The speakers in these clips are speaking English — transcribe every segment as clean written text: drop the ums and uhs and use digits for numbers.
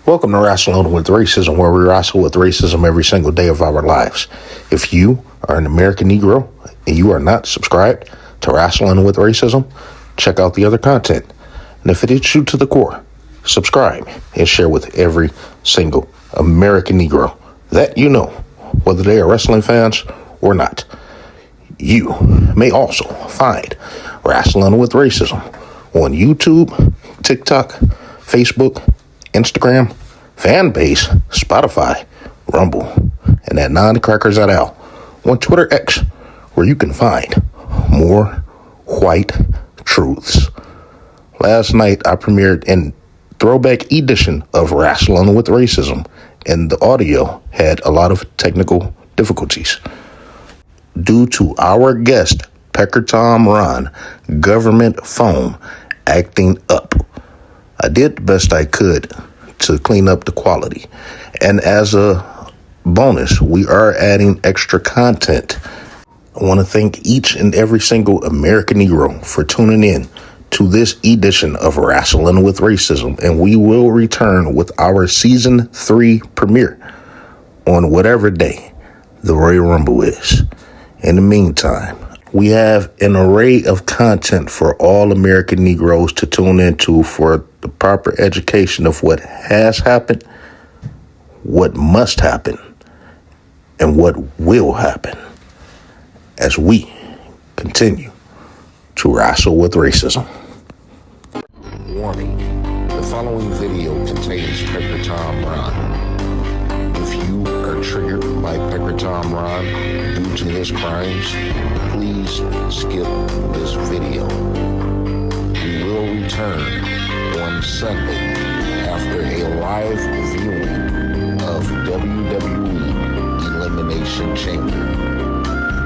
Welcome to Rasslin with Racism, where we wrestle with racism every single day of our lives. If you are an American Negro and you are not subscribed to Rasslin with Racism, check out the other content. And if it hits you to the core, subscribe and share with every single American Negro that you know, whether they are wrestling fans or not. You may also find Rasslin with Racism on YouTube, TikTok, Facebook, Instagram, Fanbase, Spotify, Rumble, and at Non-Crackers at Al on Twitter X, where you can find more white truths. Last night, I premiered a throwback edition of Rasslin with Racism, and the audio had a lot of technical difficulties due to our guest, Pecker Tom Ron, government phone acting up. I did the best I could to clean up the quality. And as a bonus, we are adding extra content. I want to thank each and every single American Negro for tuning in to this edition of Rasslin with Racism. And we will return with our Season 3 premiere on whatever day the Royal Rumble is. In the meantime, we have an array of content for all American Negroes to tune into for the proper education of what has happened, what must happen, and what will happen as we continue to wrestle with racism. Warning, the following video contains Pecker Tom Ron. If you are triggered by Pecker Tom Ron due to his crimes, please skip this video. We will return on Sunday after a live viewing of WWE Elimination Chamber.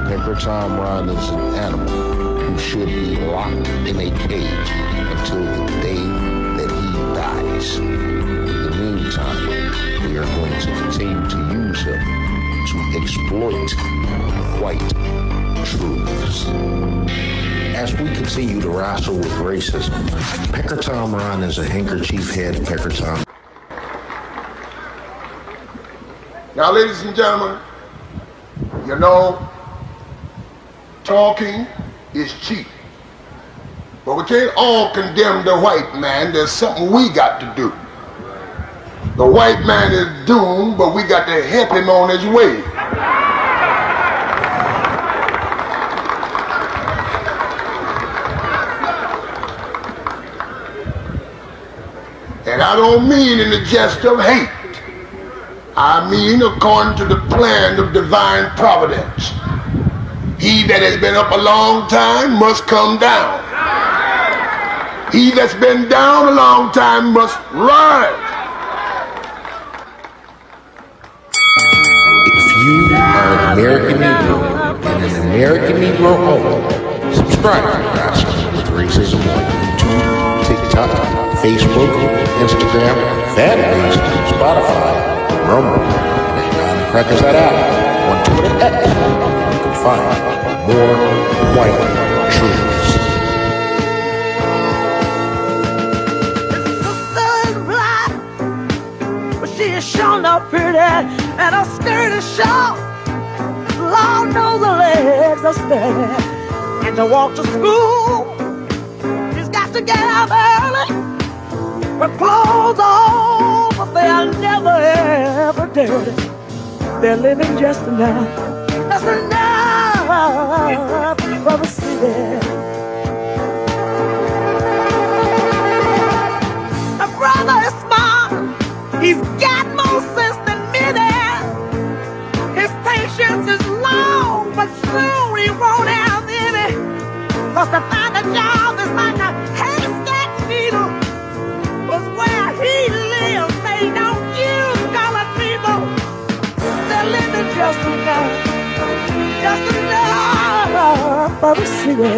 Pecker Tom Ron is an animal who should be locked in a cage until the day that he dies. In the meantime, we are going to continue to use him to exploit white truths. As we continue to wrestle with racism, Pecker Tom Ron is a handkerchief head Pecker Tom. Now, ladies and gentlemen, you know, talking is cheap. But we can't all condemn the white man. There's something we got to do. The white man is doomed, but we got to help him on his way. And I don't mean in the jest of hate. I mean according to the plan of divine providence. He that has been up a long time must come down. He that's been down a long time must rise. If you are an American Negro and an American Negro only, subscribe to Rasslin with Racism on YouTube, TikTok, Facebook, Instagram, Fanbase, Spotify, Rumble, and at Non-Crackers at Al on Twitter X. You can find more white truths. She is sure not pretty, and her skirt is short. Lord knows her legs are steady, and to walk to school, she's got to get up early. Her clothes on, but they are never ever dirty. They're living just enough for the city. Her brother is smart. He's got more sense than many. His patience is long, but soon he won't have any. 'Cause to find a job is like a haystack needle. 'Cause where he lives, they don't use colored people. They're living just enough for the city.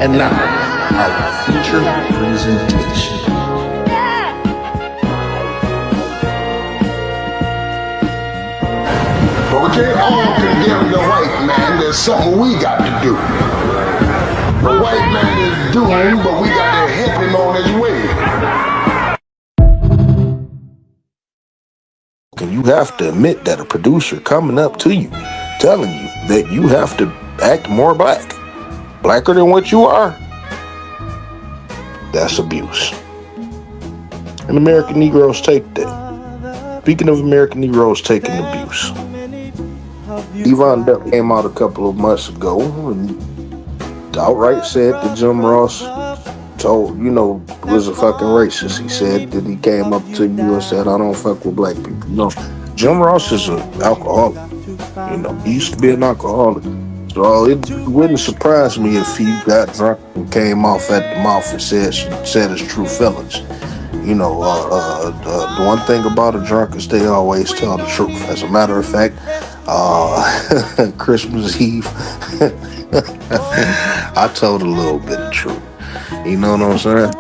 And now, our feature presentation. But we can't all condemn the white man. There's something we got to do. The white man is doomed, but we got to help him on his way. And you have to admit that a producer coming up to you, telling you that you have to act more blacker than what you are, that's abuse. And American Negroes take that. Speaking of American Negroes taking abuse, Devon Duck came out a couple of months ago and outright said that Jim Ross was a fucking racist. He said that he came up to you and said, I don't fuck with black people. Jim Ross is an alcoholic. He used to be an alcoholic. So it wouldn't surprise me if he got drunk and came off at the mouth and said his true feelings. The one thing about a drunk is they always tell the truth. As a matter of fact, Christmas Eve, I told a little bit of truth. You know what I'm saying?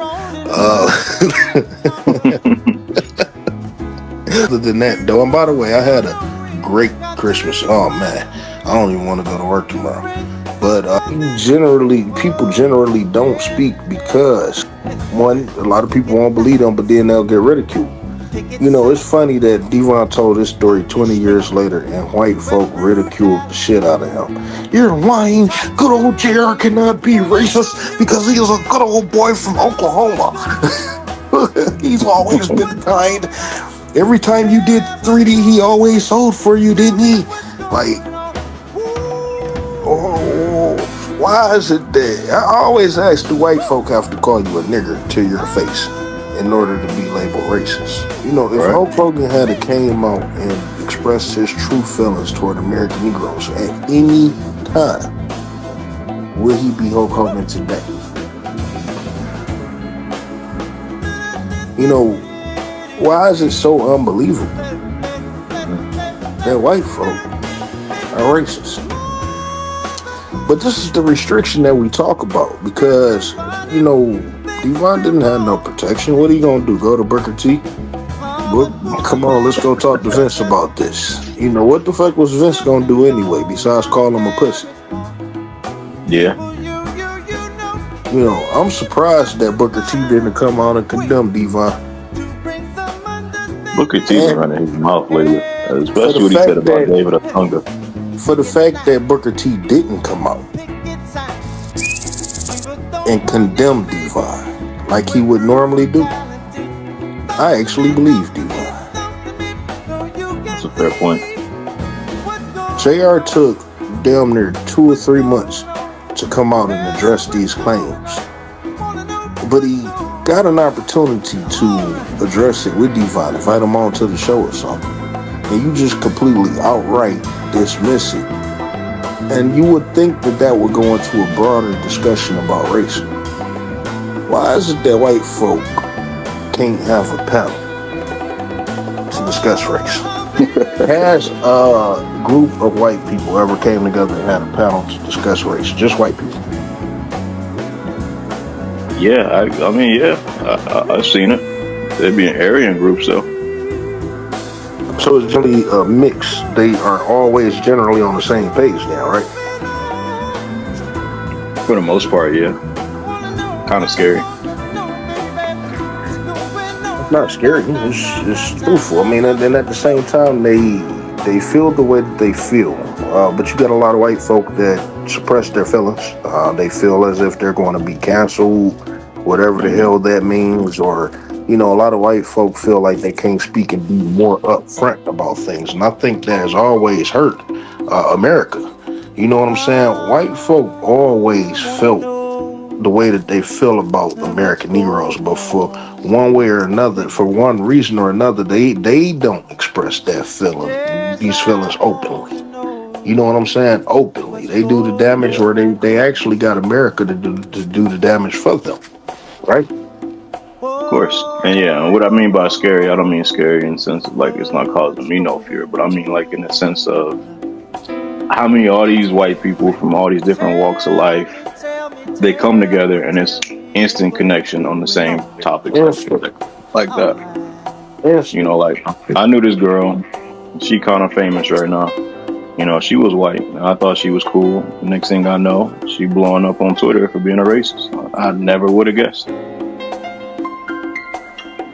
Other than that, though, and by the way, I had a great Christmas. Oh man, I don't even want to go to work tomorrow. But people generally don't speak because, one, a lot of people won't believe them, but then they'll get ridiculed. It's funny that Devon told this story 20 years later and white folk ridiculed the shit out of him. You're lying. Good old JR cannot be racist because he is a good old boy from Oklahoma. He's always been kind. Every time you did 3D, he always sold for you, didn't he? Why is it that I always ask, do white folk have to call you a nigger to your face in order to be labeled racist? If Hulk Hogan had came out and expressed his true feelings toward American Negroes at any time, would he be Hulk Hogan today? Why is it so unbelievable that white folk are racist? But this is the restriction that we talk about because, Devon didn't have no protection. What are you going to do? Go to Booker T? Well, come on, let's go talk to Vince about this. What the fuck was Vince going to do anyway besides call him a pussy? Yeah. I'm surprised that Booker T didn't come out and condemn Devon. Booker T's been running his mouth lately, especially what he said about David Otunga. For the fact that Booker T didn't come out and condemn Devon like he would normally do, I actually believe Devon. That's a fair point. JR took damn near 2 or 3 months to come out and address these claims, but he got an opportunity to address it with Devon, invite him on to the show or something, and you just completely outright dismiss it. And you would think that would go into a broader discussion about race. Why is it that white folk can't have a panel to discuss race? Has a group of white people ever came together and had a panel to discuss race? Just white people? Yeah, I've seen it. There'd be an Aryan group, so. So it's generally a mix. They are always generally on the same page now, right? For the most part, yeah. Kind of scary. It's not scary. It's truthful. I mean, and at the same time, they feel the way that they feel. But you got a lot of white folk that suppress their feelings. They feel as if they're going to be canceled, whatever the hell that means, or a lot of white folk feel like they can't speak and be more upfront about things. And I think that has always hurt America. You know what I'm saying? White folk always felt the way that they feel about American Negroes, but for one way or another, for one reason or another, they don't express these feelings openly. You know what I'm saying? Openly. They do the damage, or they actually got America to do the damage for them. Right? Of course. And yeah, what I mean by scary, I don't mean scary in the sense of like it's not causing me no fear, but I mean like in the sense of how many all these white people from all these different walks of life, they come together and it's instant connection on the same topic. Like that. Yes. Like I knew this girl, she kind of famous right now. You know, she was white. I thought she was cool. The next thing I know, she blowing up on Twitter for being a racist. I never would have guessed.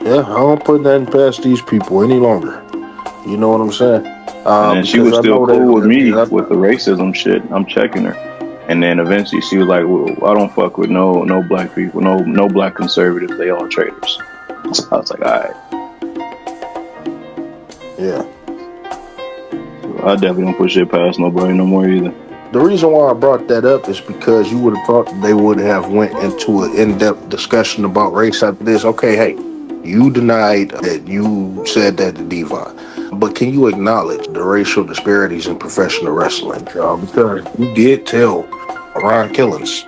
Yeah, I don't put nothing past these people any longer. You know what I'm saying? And then she Because was I still know cool with me that. with the racism shit. I'm checking her. And then eventually she was like, well, I don't fuck with no black people, no black conservatives. They all traitors. So I was like, all right. Yeah. I definitely don't push shit past nobody no more either. The reason why I brought that up is because you would have thought they would have went into an in-depth discussion about race after this. Okay, hey, you denied that you said that to Devon, but can you acknowledge the racial disparities in professional wrestling? Because you did tell Ron Killings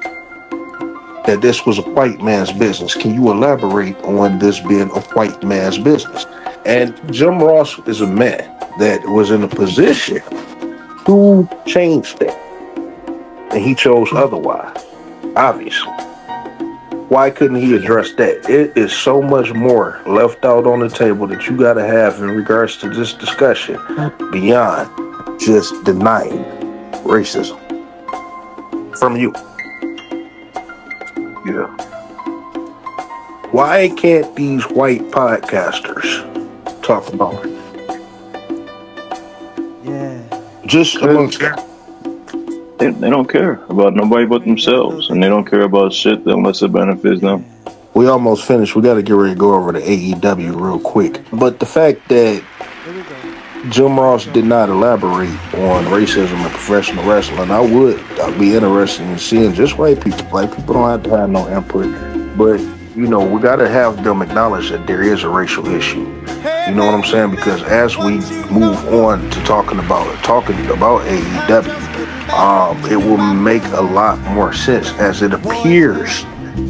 that this was a white man's business. Can you elaborate on this being a white man's business? And Jim Ross is a man that was in a position to change that. And he chose otherwise, obviously. Why couldn't he address that? It is so much more left out on the table that you got to have in regards to this discussion beyond just denying racism from you. Yeah. Why can't these white podcasters talk about it? Yeah. Just amongst them. They don't care about nobody but themselves, and they don't care about shit unless it benefits them. We almost finished. We got to get ready to go over to AEW real quick. But the fact that Jim Ross did not elaborate on racism in professional wrestling, I'd be interested in seeing just white people. Black people don't have to have no input. But, you know, we got to have them acknowledge that there is a racial issue. You know what I'm saying? Because as we move on to talking about AEW, it will make a lot more sense as it appears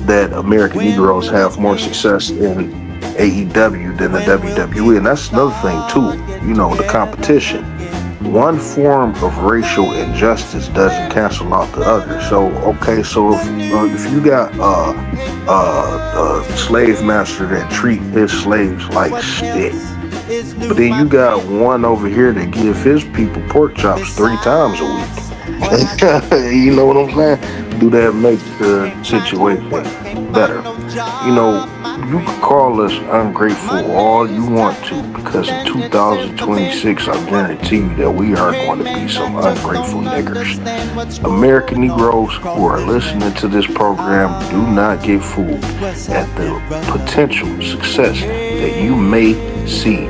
that American Negroes have more success in AEW than the WWE. And that's another thing too, you know, the competition. One form of racial injustice doesn't cancel out the other. So, okay, so if you got a slave master that treat his slaves like shit, but then you got one over here that give his people pork chops 3 times a week. You know what I'm saying? Do that make the situation better? You know, you can call us ungrateful all you want to, because in 2026, I guarantee you that we are going to be some ungrateful niggers. American Negroes who are listening to this program, do not get fooled at the potential success that you may see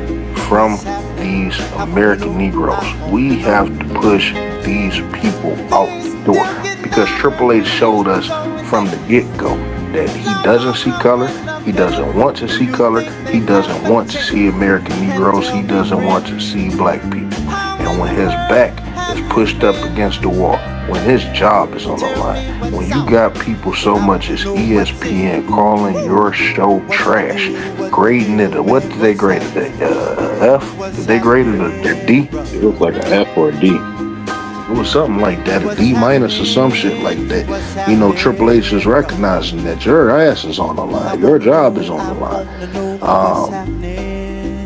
from these American Negroes. We have to push these people out the door, because Triple H showed us from the get-go that he doesn't see color, he doesn't want to see color, he doesn't want to see American Negroes, he doesn't want to see black people. And when his back is pushed up against the wall, when his job is on the line, when you got people so much as ESPN calling your show trash, grading it, what did they grade it, F? Did they grade it a D? It looked like an F or a D. It was something like that, a D- or some shit like that. You know, Triple H is recognizing that your ass is on the line, your job is on the line.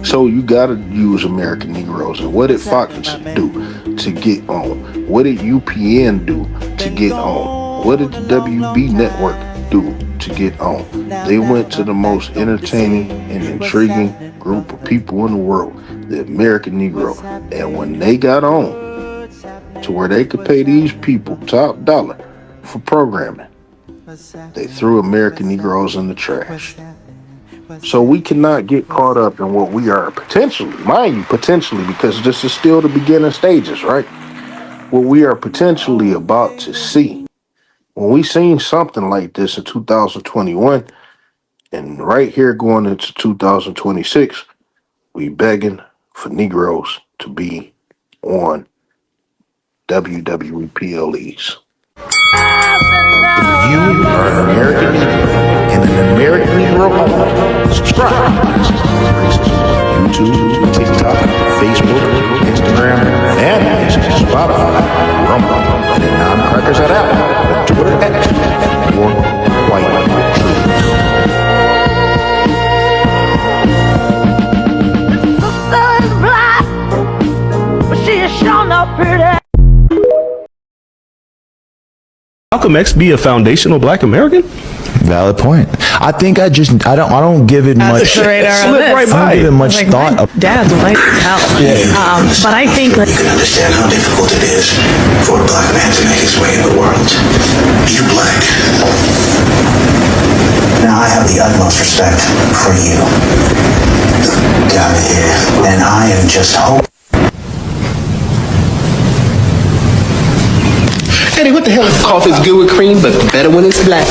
So you gotta use American Negroes. And what did Fox do to get on? What did UPN do to get on? What did the WB network do to get on? They went to the most entertaining and intriguing group of people in the world, the American Negro. And when they got on to where they could pay these people top dollar for programming, they threw American Negroes in the trash. So we cannot get caught up in what we are potentially, mind you, potentially, because this is still the beginning stages, right? What we are potentially about to see. When we seen something like this in 2021, and right here going into 2026, we begging for Negroes to be on WWE PLEs. If you are an American Negro and an American Negro only, subscribe. YouTube, TikTok, Facebook, Instagram, and Spotify, Rumble, and the non-crackers at Apple, Twitter, X, or White Truth. The sun is black, but she is sure not pretty. Malcolm X be a foundational Black American? Valid point. I think I don't give it much. Slip right I by don't give it it. much thought. Dad's white as hell. But I think You can understand how difficult it is for a black man to make his way in the world. You black. Now I have the utmost respect for you. Got me here. And I am just hoping. Eddie, what the hell is coffee's good with cream, but better when it's black?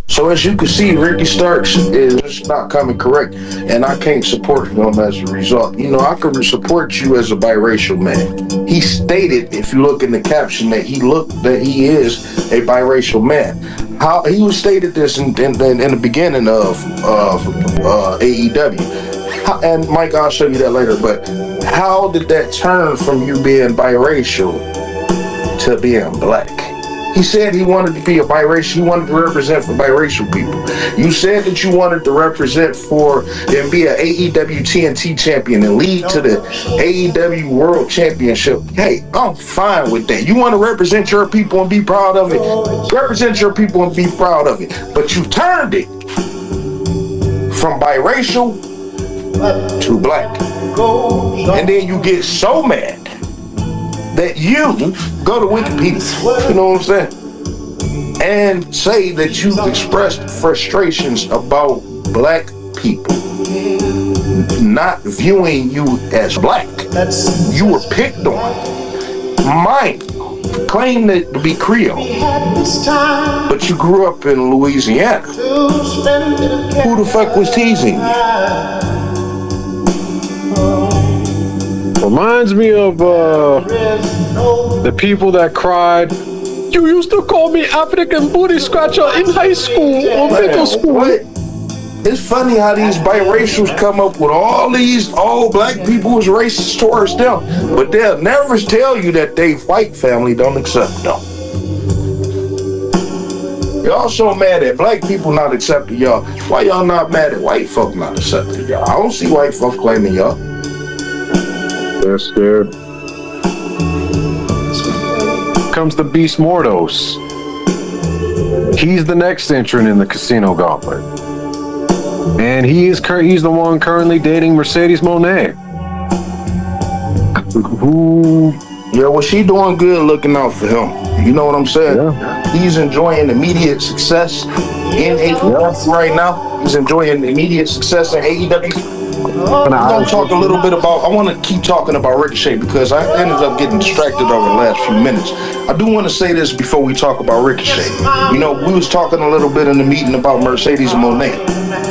So as you can see, Ricky Starks is just not coming correct, and I can't support him as a result. You know, I could support you as a biracial man. He stated, if you look in the caption, that he is a biracial man. How he was stated this in the beginning of AEW. And Mike, I'll show you that later. But how did that turn from you being biracial to being black? He said he wanted to be a biracial. He wanted to represent for biracial people. You said that you wanted to represent for and be an AEW TNT champion and lead to the AEW World Championship. Hey, I'm fine with that. You want to represent your people and be proud of it? Represent your people and be proud of it. But you turned it from biracial to black. And then you get so mad that you go to Wikipedia, you know what I'm saying, and say that you've expressed frustrations about black people not viewing you as black. You were picked on. Mine claim to be Creole, but you grew up in Louisiana. Who the fuck was teasing you? Reminds me of the people that cried, "You used to call me African booty scratcher in high school or middle school." What? It's funny how these biracials come up with all these black people is racist towards them, but they'll never tell you that they white family don't accept them. Y'all so mad at black people not accepting y'all. Why y'all not mad at white folk not accepting y'all? I don't see white folk claiming y'all. They're scared. Comes the Beast Mordos. He's the next entrant in the Casino Gauntlet. And he's the one currently dating Mercedes Moné. Who? Yeah, well, she doing good looking out for him. You know what I'm saying? Yeah. He's enjoying immediate success in AEW right now. He's enjoying immediate success in AEW. I'm going to talk a little bit about, I want to keep talking about Ricochet because I ended up getting distracted over the last few minutes. I do want to say this before we talk about Ricochet. You know, we was talking a little bit in the meeting about Mercedes Moné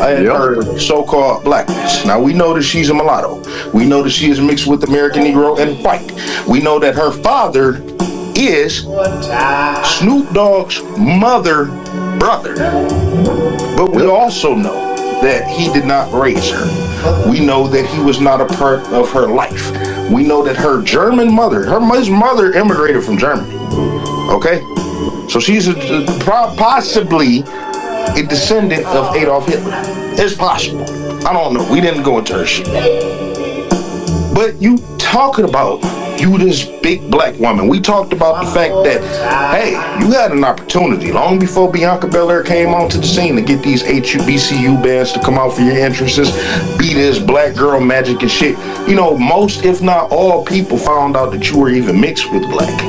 and her so-called blackness. Now, we know that she's a mulatto. We know that she is mixed with American Negro and white. We know that her father is Snoop Dogg's brother. But we also know that he did not raise her. We know that he was not a part of her life. We know that her German mother, his mother immigrated from Germany. Okay? So she's possibly a descendant of Adolf Hitler. It's possible. I don't know. We didn't go into her shit. But you talking about you this big black woman. We talked about the fact that, hey, you had an opportunity long before Bianca Belair came onto the scene to get these HBCU bands to come out for your entrances, be this black girl magic and shit. You know, most, if not all, people found out that you were even mixed with black.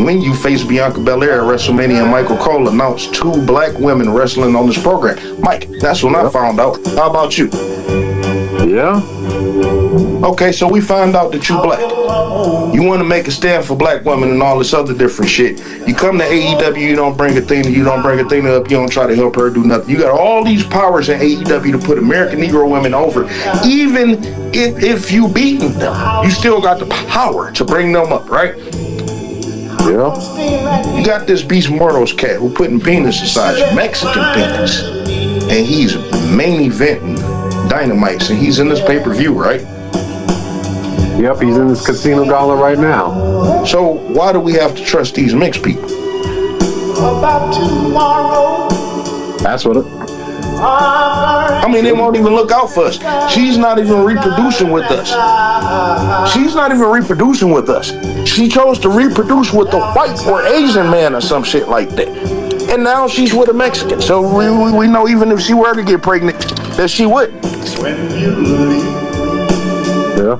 When you faced Bianca Belair at WrestleMania, and Michael Cole announced 2 black women wrestling on this program. Mike, that's when I found out. How about you? Yeah. Okay, so we find out that you black. You want to make a stand for black women and all this other different shit. You come to AEW, you don't bring a thing up, you don't try to help her do nothing. You got all these powers in AEW to put American Negro women over. Even if you beaten them, you still got the power to bring them up, right? Yeah. You got this Beast Mortos cat who putting penis inside you, Mexican penis. And he's main eventing Dynamites, and he's in this pay-per-view, right? Yep, he's in this Casino Gala right now. So why do we have to trust these mixed people? That's what I mean, they won't even look out for us. She's not even reproducing with us. She chose to reproduce with a white or Asian man or some shit like that. And now she's with a Mexican. So we know even if she were to get pregnant, that she would. Yeah.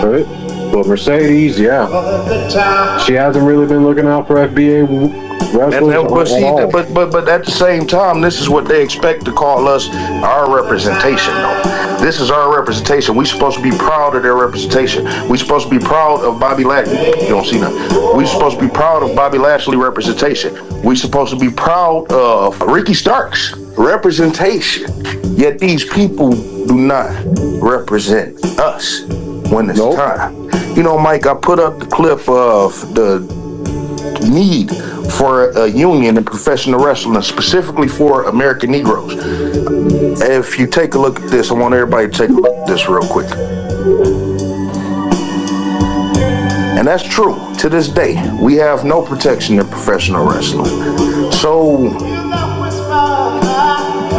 Right. Well, Mercedes, yeah. She hasn't really been looking out for FBA wrestlers. But at the same time, this is what they expect to call us our representation, though. This is our representation. We're supposed to be proud of their representation. We're supposed to be proud of Bobby Lashley. You don't see nothing. We're supposed to be proud of Bobby Lashley representation. We're supposed to be proud of Ricky Starks representation. Yet these people do not represent us when it's time. You know, Mike, I put up the clip of the need for a union in professional wrestling, specifically for American Negroes. If you take a look at this, I want everybody to take a look at this real quick. And that's true. To this day, we have no protection in professional wrestling. So,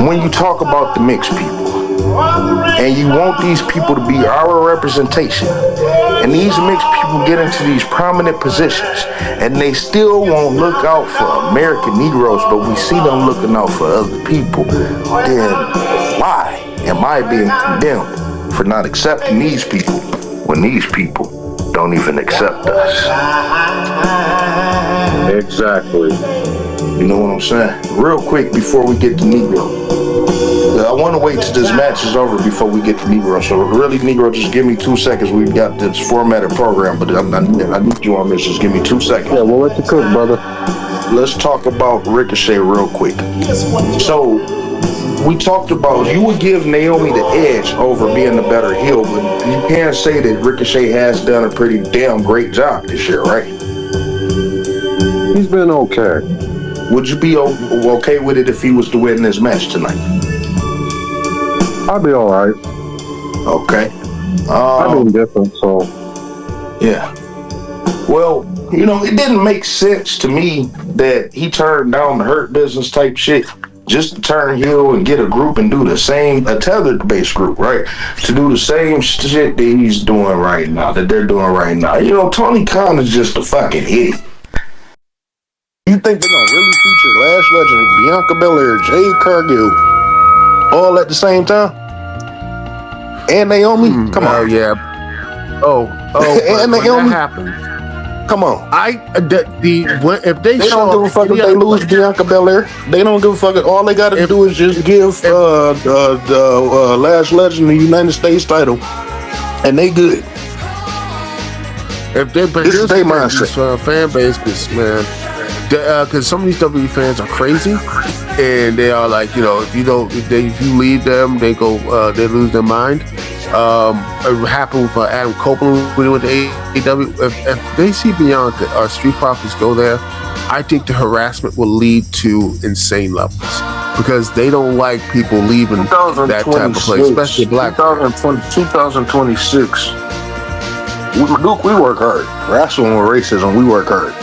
when you talk about the mixed people, and you want these people to be our representation, and these mixed people get into these prominent positions, and they still won't look out for American Negroes, but we see them looking out for other people, then why am I being condemned for not accepting these people when these people don't even accept us? Exactly. You know what I'm saying? Real quick before we get to Negro. I want to wait till this match is over before we get to Negro. So really, Negro, just give me 2 seconds. We've got this formatted program, but I need you on this. Just give me 2 seconds. Yeah, we'll let you cook, brother. Let's talk about Ricochet real quick. So we talked about you would give Naomi the edge over being the better heel, but you can say that Ricochet has done a pretty damn great job this year, right? He's been okay. Would you be okay with it if he was to win this match tonight? I'd be all right. Okay. I've been different, so. Yeah. Well, you know, it didn't make sense to me that he turned down the Hurt Business type shit just to turn heel and get a group and do the same, a tethered-based group, right? To do the same shit that he's doing right now, that they're doing right now. You know, Tony Khan is just a fucking idiot. You think they're gonna really feature Lash Legend, Bianca Belair, Jade Cargill, all at the same time? And Naomi? Come on. Oh, yeah. And Naomi? That happened. Come on. If they don't give a fuck if they lose Bianca Belair. They don't give a fuck. All they gotta do is just give Lash Legend the United States title, and they good. If they, but this is their mindset. Fan base, man. Because some of these WWE fans are crazy, and they are like, you know, if you leave them, they lose their mind. It happened with Adam Copeland when he went to AEW. If they see Bianca or Street Profits go there, I think the harassment will lead to insane levels because they don't like people leaving that type of place, especially black. 2026. Duke, we work hard. Wrestling with racism, we work hard.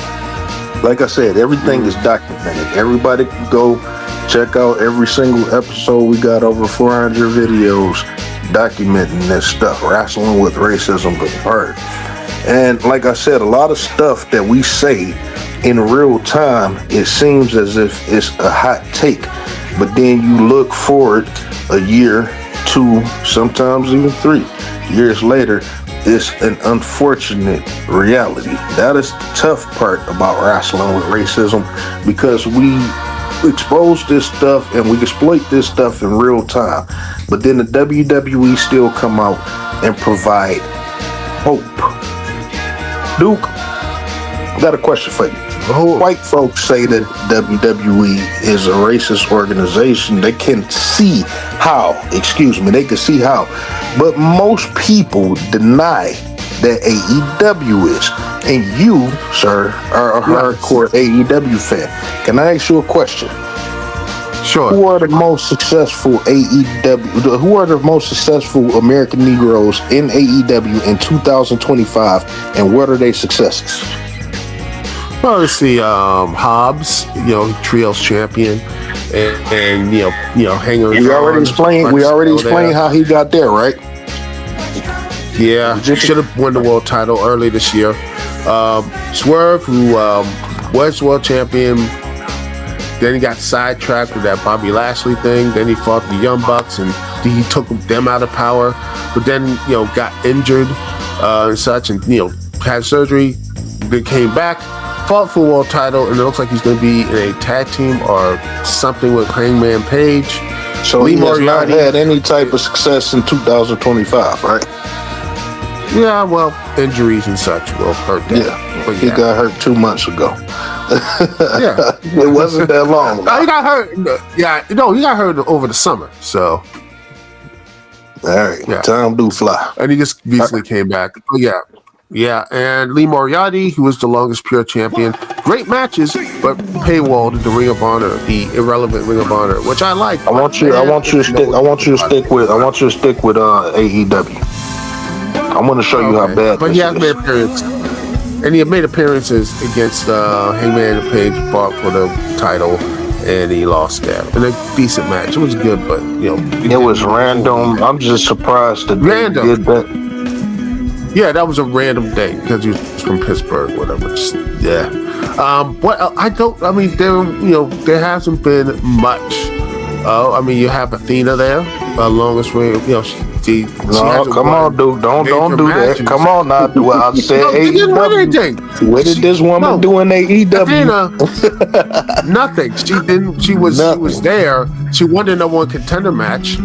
Like I said, everything is documented. Everybody can go check out every single episode. We got over 400 videos documenting this stuff. Wrestling with racism goes hard. And like I said, a lot of stuff that we say in real time, it seems as if it's a hot take. But then you look forward a year, 2, sometimes even 3 years later, it's an unfortunate reality. That is the tough part about wrestling with racism, because we expose this stuff and we exploit this stuff in real time. But then the WWE still come out and provide hope. Duke, I got a question for you. White folks say that WWE is a racist organization. They can see how, they can see how. But most people deny that AEW is. And you, sir, are a hardcore AEW fan. Can I ask you a question? Sure. Who are the most successful who are the most successful American Negroes in AEW in 2025, and what are their successes? Well, let's see. Hobbs, trios champion, and Hanger. We already explained how he got there, right? Yeah, he should have won the world title early this year. Swerve, who was world champion, then he got sidetracked with that Bobby Lashley thing. Then he fought the Young Bucks, and he took them out of power. But then got injured and such, and had surgery. Then came back, fought for a world title, and it looks like he's going to be in a tag team or something with Hangman Page. So he has not had any type of success in 2025, right? Yeah, well, injuries and such will hurt that. Yeah, but he got hurt 2 months ago. Yeah, it wasn't that long. No, he got hurt. Yeah, he got hurt over the summer. So, all right, time do fly, and he just recently came back. Yeah, and Lee Moriarty, who was the longest pure champion. Great matches, but paywalled in the Ring of Honor, the irrelevant Ring of Honor, which I like. I want you to stick with AEW. I'm going to show you how bad. But he has made appearances, and he made appearances against Hangman Page, fought for the title, and he lost that in a decent match. It was good, but it was random. I'm just surprised that they did that. Yeah, that was a random thing because he was from Pittsburgh, whatever. Yeah. There hasn't been much. You have Athena there, longest ring. Come on, dude. Don't do that. Come on now. I said AEW. What did this woman do in AEW? Athena, nothing. She was there. She won the number one contender match.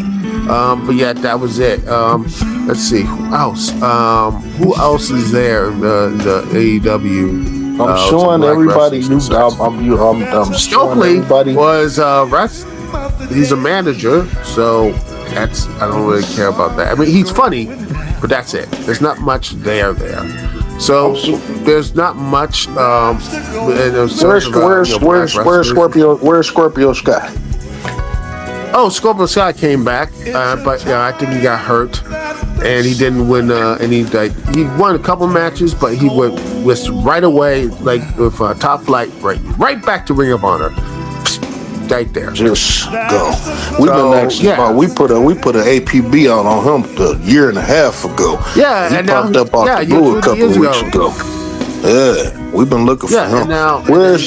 But yeah, that was it. Let's see who else. Who else is there in the AEW? I'm showing everybody. I'm Stokely was he's a manager, so I don't really care about that. I mean, he's funny, but that's it. There's not much there. So there's not much. Where's Scorpio Sky? Oh, Scorpio Sky came back, but I think he got hurt, and he didn't win any. He won a couple matches, but he was right away, like with Top Flight, right back to Ring of Honor, right there. Just go. We've been actually we put an APB out on him a year and a half ago. Yeah, he popped up off the blue a couple of weeks ago. Yeah, we've been looking for him. Where's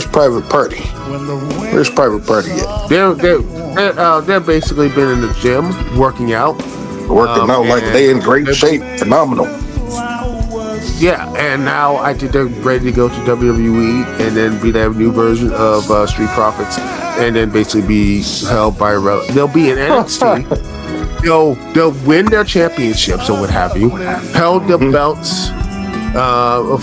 Private Party? Where's Private Party at? They're basically been in the gym working out like they in great shape, phenomenal. Yeah, and now I think they're ready to go to WWE and then be that new version of Street Profits, and then basically be held by they'll be in NXT. They'll win their championships or what have you, held the belts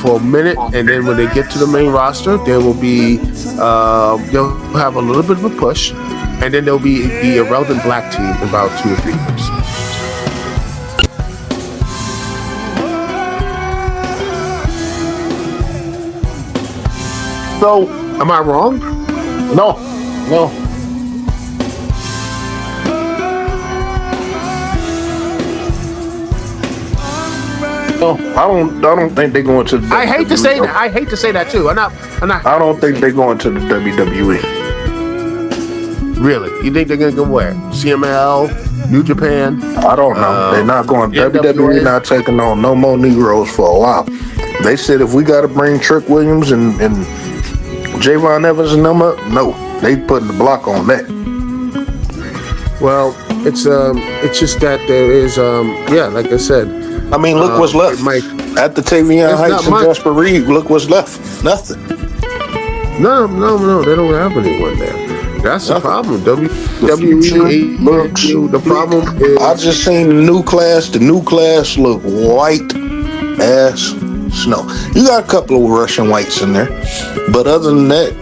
for a minute, and then when they get to the main roster, there will be they'll have a little bit of a push, and then there'll be the irrelevant black team in about 2 or 3 years. So, am I wrong? No. I don't think they're going to the WWE. I hate to say that. I hate to say that too. I'm not. I don't think they're going to the WWE. Really? You think they're going to go where? CML, New Japan? I don't know. They're not going. WWE not taking on no more Negroes for a while. They said if we got to bring Trick Williams and Javon Evans and them up, no, they putting the block on that. Well, it's just that there is like I said. I mean, look what's left. At the Tavion Heights and Jasper Reed, look what's left. Nothing. No, they don't have anyone there. That's the problem. WWE, the problem is I just seen the new class. The new class look white as snow. You got a couple of Russian whites in there, but other than that,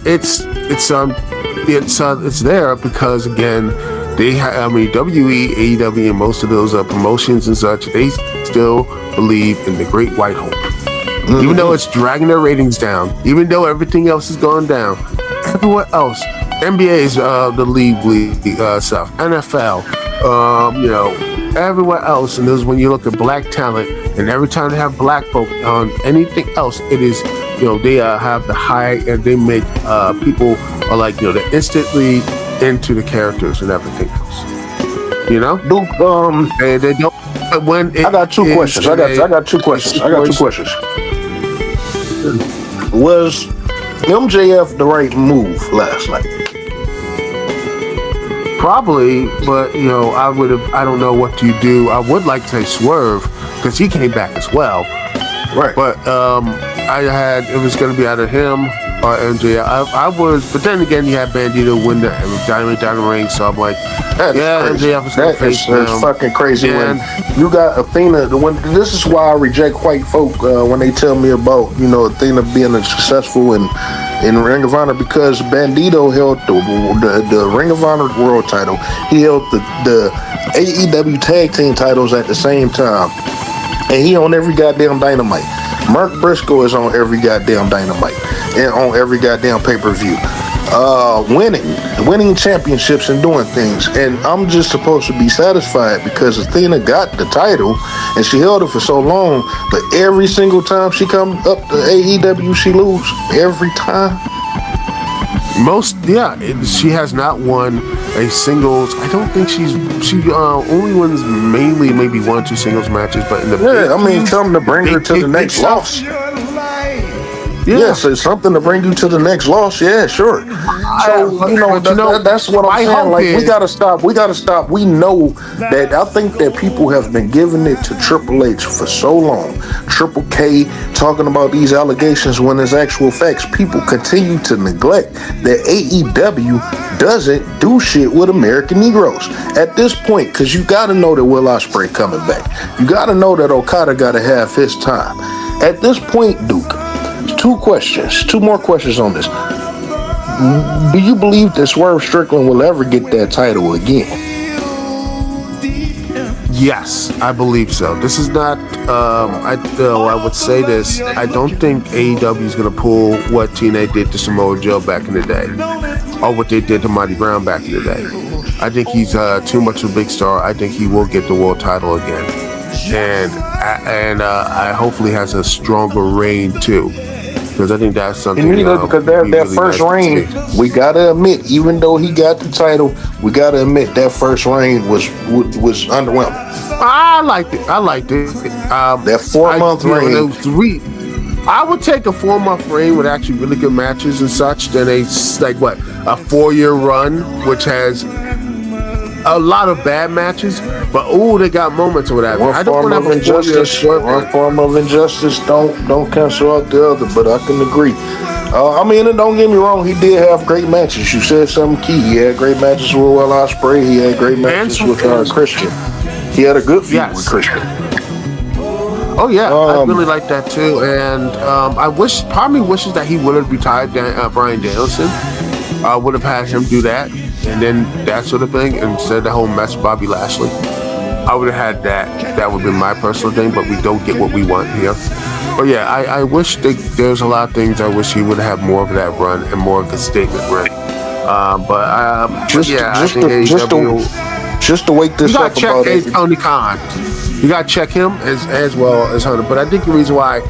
it's there because again, WWE, AEW, and most of those promotions and such, they still believe in the Great White Hope. Mm-hmm. Even though it's dragging their ratings down, even though everything else is going down, everyone else, NBA is the league stuff, NFL, everywhere else, and this is when you look at black talent, and every time they have black folk on anything else, it is, they have the high, and they make people are like, they're instantly into the characters and everything else. Duke, and they don't. When I got two questions. I got two questions. Was MJF the right move last night? Probably, but I don't know what you do. I would like to say Swerve because he came back as well. Right. But it was going to be either him or MJF. I was, but then again, you had Bandito win the Diamond down the ring, so I'm like, MJF is going to face him. That's fucking crazy. When you got Athena, this is why I reject white folk when they tell me about Athena being successful in Ring of Honor, because Bandito held the Ring of Honor World title. He held the AEW Tag Team titles at the same time, and he on every goddamn Dynamite. Mark Briscoe is on every goddamn Dynamite and on every goddamn pay-per-view. Winning championships and doing things, and I'm just supposed to be satisfied because Athena got the title and she held it for so long, but every single time she come up to AEW, she lose every time. She has not won a singles. I don't think she only wins mainly maybe 1 or 2 singles matches, but in the something to bring her to the next loss. Yes, it's something to bring you to the next loss. Yeah, sure. So that's what I'm saying. Like, we gotta stop. We know that. I think that people have been giving it to Triple H for so long. Triple K talking about these allegations when there's actual facts. People continue to neglect that AEW doesn't do shit with American Negroes at this point, because you gotta know that Will Ospreay coming back. You gotta know that Okada gotta have his time. At this point, Duke. Two more questions on this. Do you believe that Swerve Strickland will ever get that title again? Yes, I believe so. This is not, I would say this, I don't think AEW is going to pull what TNA did to Samoa Joe back in the day, or what they did to Marty Brown back in the day. I think he's too much of a big star. I think he will get the world title again. And I hopefully has a stronger reign too. Because I think that's something. Because that really first reign, we gotta admit, even though he got the title, we gotta admit that first reign was underwhelming. I liked it. That 4-month reign. I would take a 4-month reign with actually really good matches and such than a 4-year run, which has a lot of bad matches, but they got moments or whatever. One form of injustice don't cancel out the other, but I can agree. And don't get me wrong, he did have great matches. You said something key. He had great matches with Will Ospreay. He had great matches with Christian. He had a good feud with Christian. Oh yeah, I really like that too. And part of me wishes that he would have retired Bryan Danielson. I would have had him do that, and then that sort of thing, instead of the whole mess with Bobby Lashley. I would have had that. That would be my personal thing, but we don't get what we want here. But yeah, I wish there's a lot of things I wish he would have more of that run and more of the statement run. Just to wake this up about it. You gotta check Tony Khan. You gotta check him as well as Hunter. But I think the reason why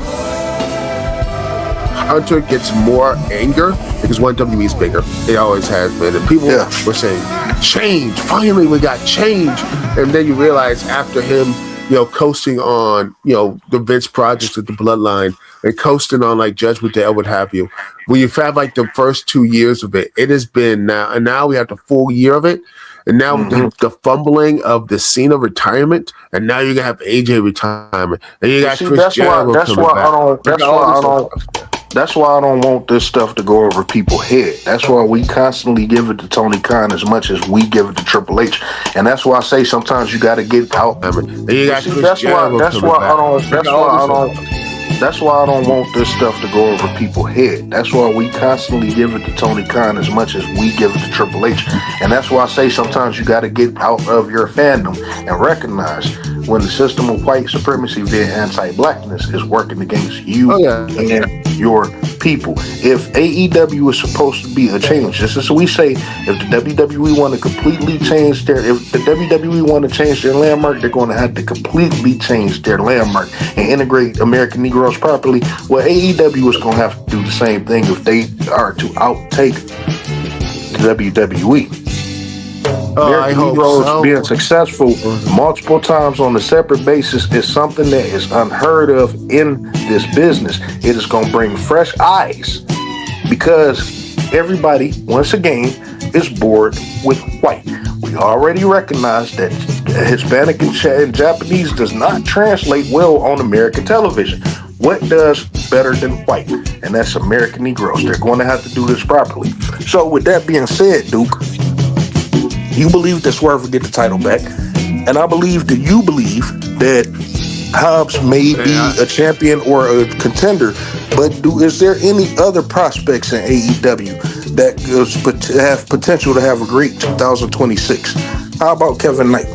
Hunter gets more anger because WWE is bigger. It always has been. And people were saying, change. Finally, we got change. And then you realize after him, coasting on, the Vince projects with the Bloodline and coasting on like Judgment Day, what have you. When you've had like the first 2 years of it, it has been now, and now we have the full year of it. And now the fumbling of the Cena retirement, and now you're gonna have AJ retirement, and you got Chris Jericho coming back. That's why I don't want this stuff to go over people's head. That's why we constantly give it to Tony Khan as much as we give it to Triple H, and that's why I say sometimes you got to get out. And you got That's why I don't want this stuff to go over people's head. That's why we constantly give it to Tony Khan as much as we give it to Triple H. And that's why I say sometimes you got to get out of your fandom and recognize when the system of white supremacy via anti-blackness is working against you and your people. If AEW is supposed to be a change, this is what we say. If the WWE want to completely change if the WWE want to change their landmark, they're going to have to completely change their landmark and integrate American Negroes properly. Well, AEW is going to have to do the same thing if they are to outtake the WWE. American Negroes being successful multiple times on a separate basis is something that is unheard of in this business. It is going to bring fresh eyes because everybody, once again, is bored with white. We already recognize that Hispanic and Japanese does not translate well on American television. What does better than white? And that's American Negroes. They're going to have to do this properly. So with that being said, Duke, you believe that Swerve will get the title back, and I believe that you believe that Hobbs may be a champion or a contender, but is there any other prospects in AEW that have potential to have a great 2026? How about Kevin Knight?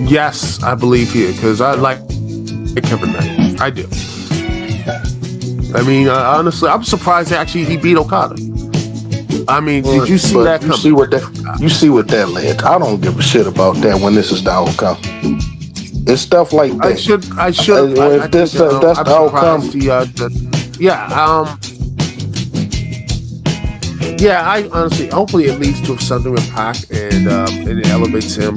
Yes, I believe he, because I like Kevin Knight. I do. I mean, honestly, I'm surprised actually he beat Okada. I mean, did you see that? You see what that led to. I don't give a shit about that when this is the outcome. It's stuff like that. I should. If that's the outcome. I honestly, hopefully it leads to something with Pac and it elevates him.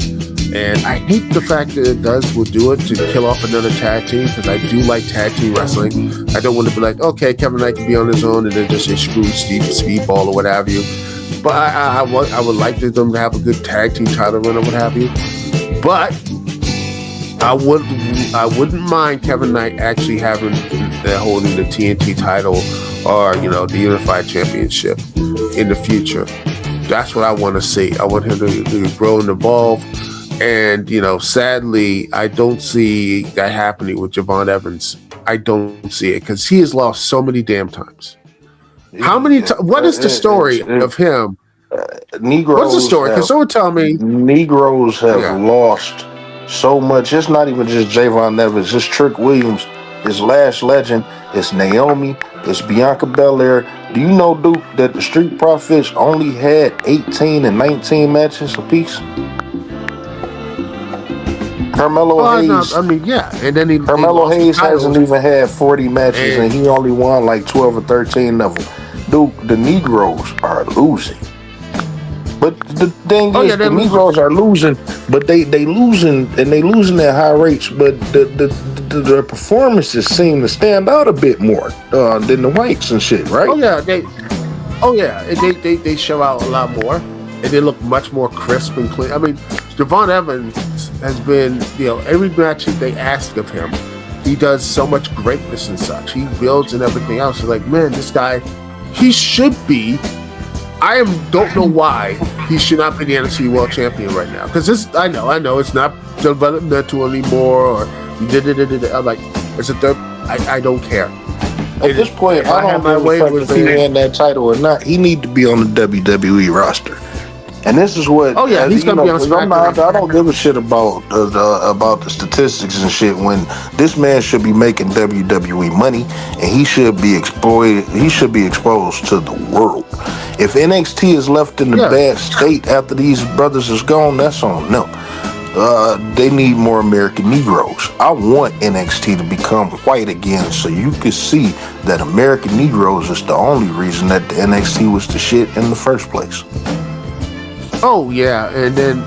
And I hate the fact that it will do it to kill off another tag team, because I do like tag team wrestling. I don't want to be like, okay, Kevin Knight can be on his own and then just say screw Speedball or what have you. But I would like them to have a good tag team title run or what have you. But I wouldn't mind Kevin Knight actually holding the TNT title or the Unified Championship in the future. That's what I want to see. I want him to grow and evolve. And, sadly, I don't see that happening with Javon Evans. I don't see it because he has lost so many damn times. How many times? What is the story of him? Negroes. What's the story? Because someone tell me. Negroes have lost so much. It's not even just Javon Evans. It's Trick Williams. It's Lash Legend. It's Naomi. It's Bianca Belair. Do you know, Duke, that the Street Profits only had 18 and 19 matches apiece? Carmelo Hayes. And then Carmelo Hayes hasn't even had 40 matches, and he only won like 12 or 13 of them. Dude, the Negroes are losing. But the thing is, the Negroes are losing, but they losing, and they losing at high rates. But the performances seem to stand out a bit more than the whites and shit, right? They show out a lot more, and they look much more crisp and clean. I mean, Javon Evans has been, every match that they ask of him, he does so much greatness and such. He builds and everything else. It's like, man, this guy, he should be. Don't know why he should not be the NFC World Champion right now. Because I know it's not developmental anymore. Or I'm like, it's a third. I don't care. At this point, I don't have my way with if he had that title or not. He need to be on the WWE roster. And this is what. Oh yeah, he's gonna be on SmackDown. I don't give a shit about the statistics and shit. When this man should be making WWE money, and he should be exploited. He should be exposed to the world. If NXT is left in the bad state after these brothers is gone, that's on them. They need more American Negroes. I want NXT to become white again, so you can see that American Negroes is the only reason that the NXT was the shit in the first place. Oh yeah, and then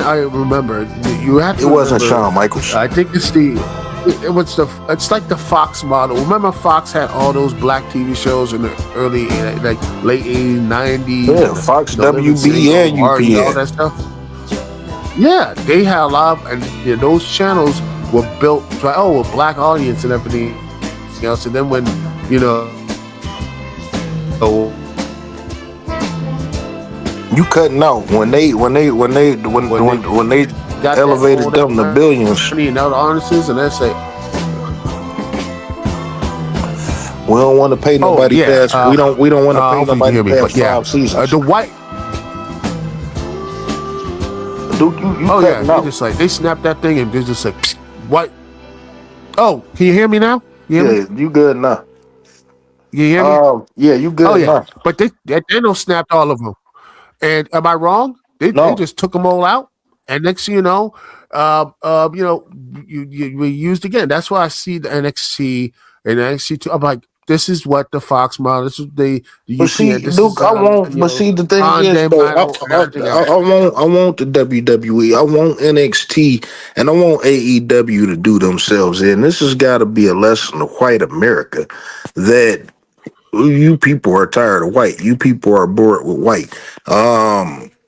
I remember you had to. It wasn't Shawn Michaels. I think it's it's like the Fox model. Remember Fox had all those black TV shows in the early, late 80s, 90s. Yeah, Fox, WB, and UPN. All that stuff. Yeah, they had a lot, and those channels were built with a black audience and everything else. And then when you cutting out when they elevated them to billions. And other artists, and they say, we don't want to pay nobody past. We don't want to pay nobody past 5 seasons. The white. Dude, they just like they snap that thing and they're just like, what? Oh, can you hear me now? You good now? You hear me? Yeah, you Oh good yeah, now. but they don't snapped all of them. And am I wrong? They No. just took them all out, and next thing you know, you used again. That's why I see the NXT and NXT two. I'm like, this is what the Fox model. This is the But UPN. see, This Duke, is I won't. But see, the thing is, Monday though, Night Raw and everything else. I want the WWE, I want NXT, and I want AEW to do themselves in. This has got to be a lesson to white America that you people are tired of white. You people are bored with white.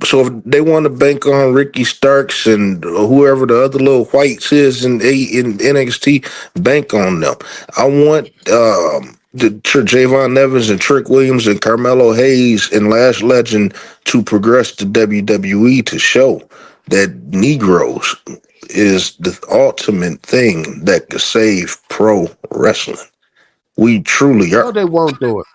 So if they want to bank on Ricky Starks and whoever the other little whites is in NXT, bank on them. I want Javon Evans and Trick Williams and Carmelo Hayes and Lash Legend to progress to WWE to show that Negroes is the ultimate thing that could save pro wrestling. We truly No, are. they won't do it.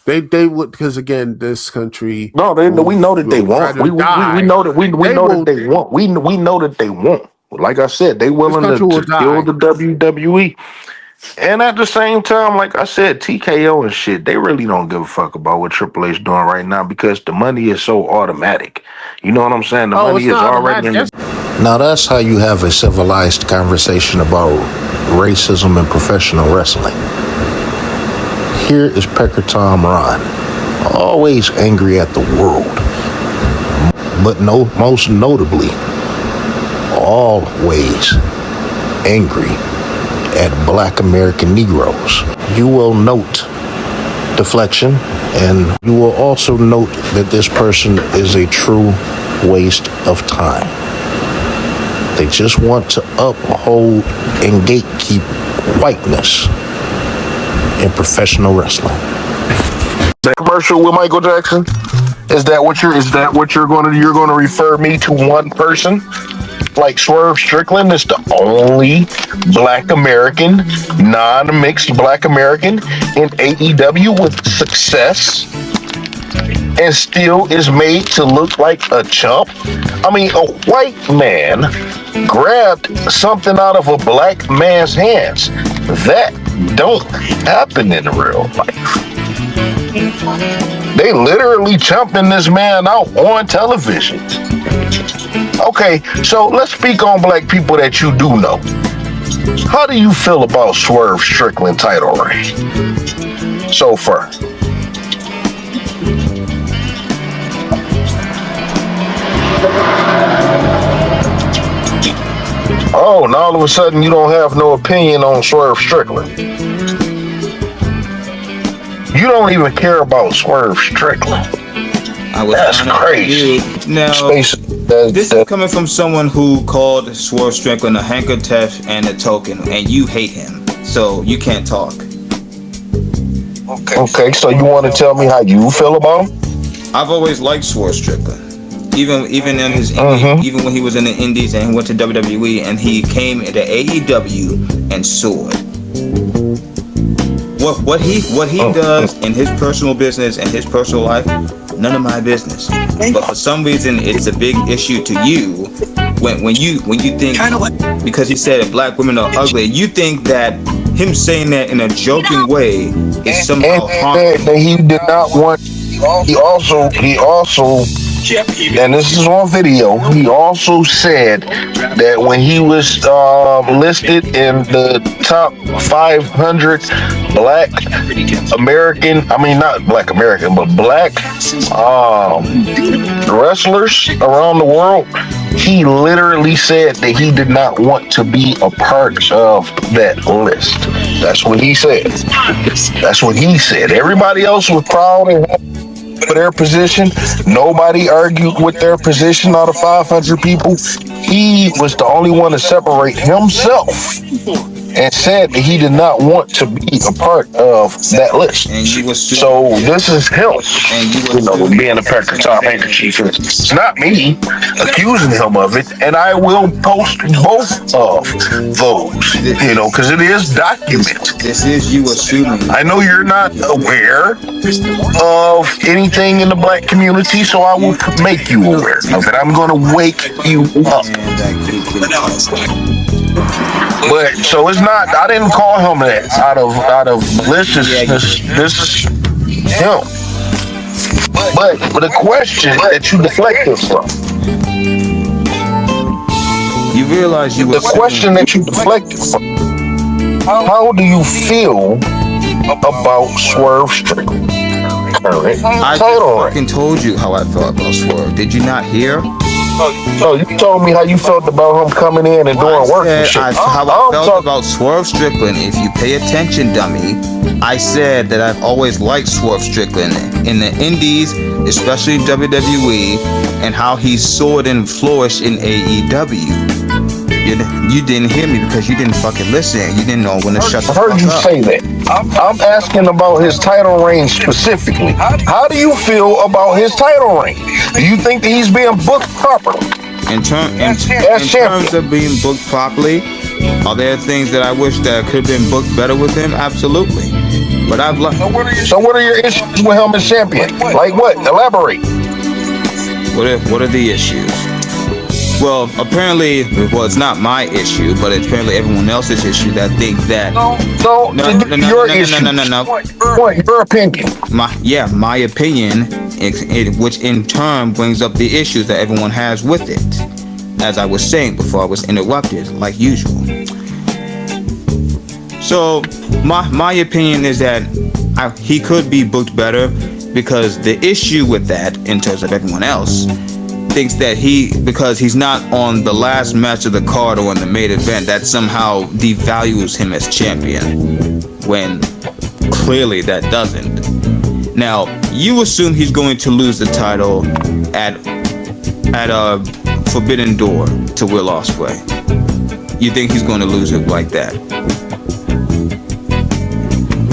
They would, because again, this country No, we know that they will won't. rather We die. know that we They know that will. they won't. We know that they won't. Like I said, they This willing country will to kill die. the WWE. And at the same time, like I said, TKO and shit, they really don't give a fuck about what Triple H doing right now because the money is so automatic. You know what I'm saying? The Oh, money it's is not already automatic. in That's the. Now that's how you have a civilized conversation about racism in professional wrestling. Here is Pecker Tom Ron, always angry at the world, but most notably, always angry at Black American Negroes. You will note deflection, and you will also note that this person is a true waste of time. They just want to uphold and gatekeep whiteness in professional wrestling. The commercial with Michael Jackson? Is that what you're going to refer me to one person? Like Swerve Strickland is the only Black American, non-mixed Black American in AEW with success and still is made to look like a chump? I mean, a white man grabbed something out of a black man's hands. That don't happen in real life. They literally chumping this man out on television. Okay, so let's speak on black people that you do know. How do you feel about Swerve Strickland title reign so far? Oh, and all of a sudden you don't have no opinion on Swerve Strickland. You don't even care about Swerve Strickland. That's crazy. Now, this is coming from someone who called Swerve Strickland a handkerchief and a token, and you hate him, so you can't talk. Okay, so you want to tell me how you feel about him? I've always liked Swerve Strickland. Even in his even when he was in the Indies and he went to WWE and he came into AEW and soared. What he does in his personal business and his personal life, none of my business. But for some reason, it's a big issue to you when you think, because he said that black women are ugly. You think that him saying that in a joking way is somehow harmful. He did not want. He also, and this is on video, he also said that when he was listed in the top 500 black American, not black American, but black wrestlers around the world, he literally said that he did not want to be a part of that list. That's what he said. That's what he said. Everybody else was proud and happy for their position. Nobody argued with their position out of 500 people. He was the only one to separate himself and said that he did not want to be a part of that list. So this is him, being a Pecker Top handkerchief. It's not me accusing him of it, and I will post both of those, because it is documented. This is you assuming. I know you're not aware of anything in the black community, so I will make you aware of it. I'm going to wake you up. But so it's not. I didn't call him that out of maliciousness. This is him. But the question that you deflected from. You realize you were the question that you deflected from. How do you feel about Swerve Strickland? I fucking told you how I felt about Swerve. Did you not hear? So you told me how you felt about him coming in and doing work and shit. How I felt about Swerve Strickland. If you pay attention, dummy, I said that I've always liked Swerve Strickland in the indies, especially WWE, and how he soared and flourished in AEW. You didn't hear me because you didn't fucking listen. You didn't know when to shut the fuck up. I heard you say that. I'm asking about his title reign specifically. How do you feel about his title reign? Do you think that he's being booked properly? In terms of being booked properly, are there things that I wish that could have been booked better with him? Absolutely. But I've loved. So what are your issues with him as champion? Like what? Elaborate. What are the issues? Well, apparently, it's not my issue, but it's apparently everyone else's issue that think that. Your opinion. My opinion, which in turn brings up the issues that everyone has with it, as I was saying before I was interrupted, like usual. So, my opinion is that he could be booked better, because the issue with that, in terms of everyone else, thinks that because he's not on the last match of the card or on the main event, that somehow devalues him as champion, when clearly that doesn't. Now, you assume he's going to lose the title at Forbidden Door to Will Ospreay. You think he's going to lose it like that?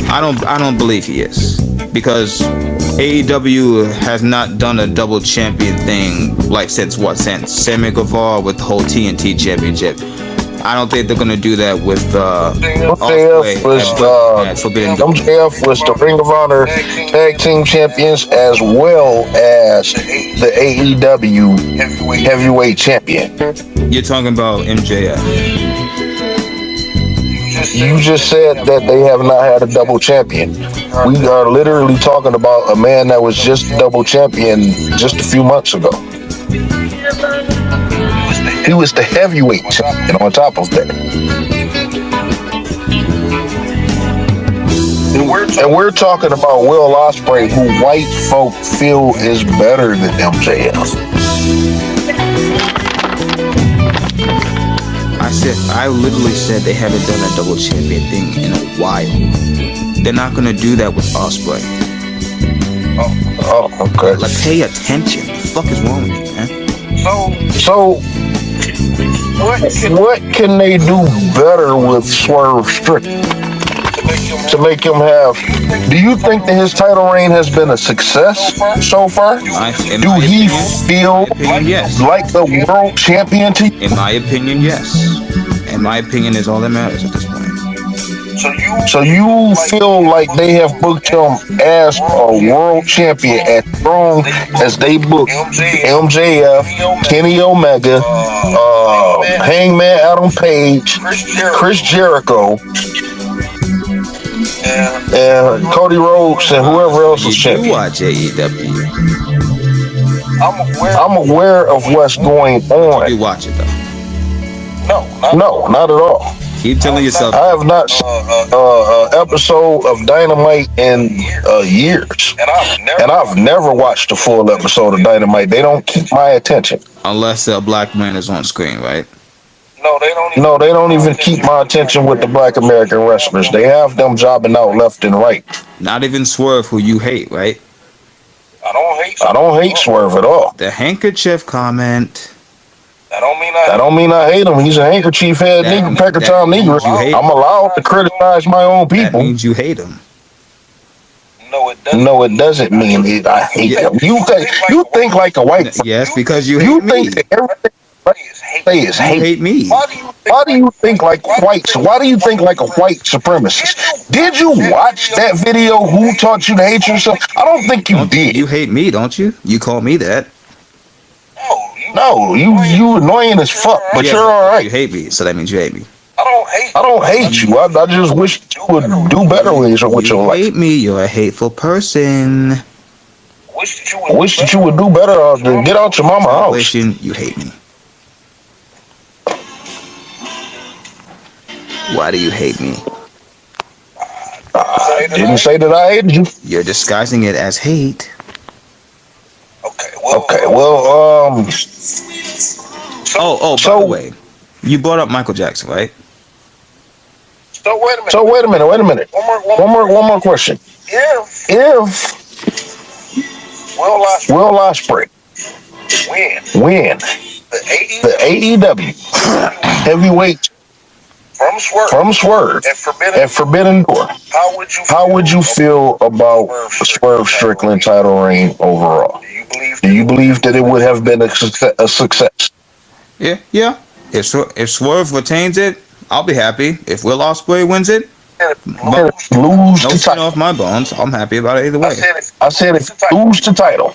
I don't believe he is, because AEW has not done a double champion thing since Sammy Guevara with the whole TNT championship. I don't think they're gonna do that with MJF was the Ring of Honor Tag Team Champions as well as the AEW Heavyweight Champion. You're talking about MJF. You just said that they have not had a double champion. We are literally talking about a man that was just double champion just a few months ago. He was the heavyweight champion on top of that. And we're talking about Will Ospreay, who white folk feel is better than MJF. I literally said they haven't done a double champion thing in a while. They're not gonna do that with Ospreay. Oh, okay. Like, pay attention. What the fuck is wrong with you, man? So what can they do better with Swerve Strickland to make him have? Do you think that his title reign has been a success so far? Do he feel like the world champion to you? In my opinion, yes. And my opinion is all that matters at this point. So you feel like they have booked him as a world champion as strong as they booked MJF, Kenny Omega, Hangman Adam Page, Chris Jericho, and Cody Rhodes, and whoever else was champion. You watch AEW. I'm aware of what's going on. You watch it though? No, not at all. Keep telling yourself. I have not seen an episode of Dynamite in years. And I've never watched a full episode of Dynamite. They don't keep my attention. Unless a black man is on screen, right? No, they don't even keep my attention with the black American wrestlers. They have them jobbing out left and right. Not even Swerve, who you hate, right? I don't hate Swerve at all. The handkerchief comment. That don't mean I hate him. He's a handkerchief head nigger, pecker-tom nigger. I'm allowed to criticize my own people. That means you hate him. No, it doesn't mean it. I hate him. You think like a white. Yes, because you hate me. Think that everything say is hate. You hate me. Why do you think like whites? Why do you think like a white supremacist? Did you watch that video? Who taught you to hate yourself? I don't think you did. You hate me, don't you? You call me that. No, you annoying as fuck, but you're all right. You hate me, so that means you hate me. I don't hate I don't hate you. I just wish you would do better with your life. You hate me. You're a hateful person. I wish that you would do better than get out your mama house. Translation, you hate me. Why do you hate me? I didn't say that I hated you. You're disguising it as hate. Okay, well, Oh, by the way, you brought up Michael Jackson, right? So wait a minute. One more question. If Will Ospreay win the AEW heavyweight from Swerve at Forbidden Door, how would you feel about Swerve Strickland title reign overall? Do you believe that it would have been a success? Yeah. If Swerve retains it, I'll be happy. If Will Ospreay wins it, lose no the skin title. off my bones. I'm happy about it either way. I said if lose the title.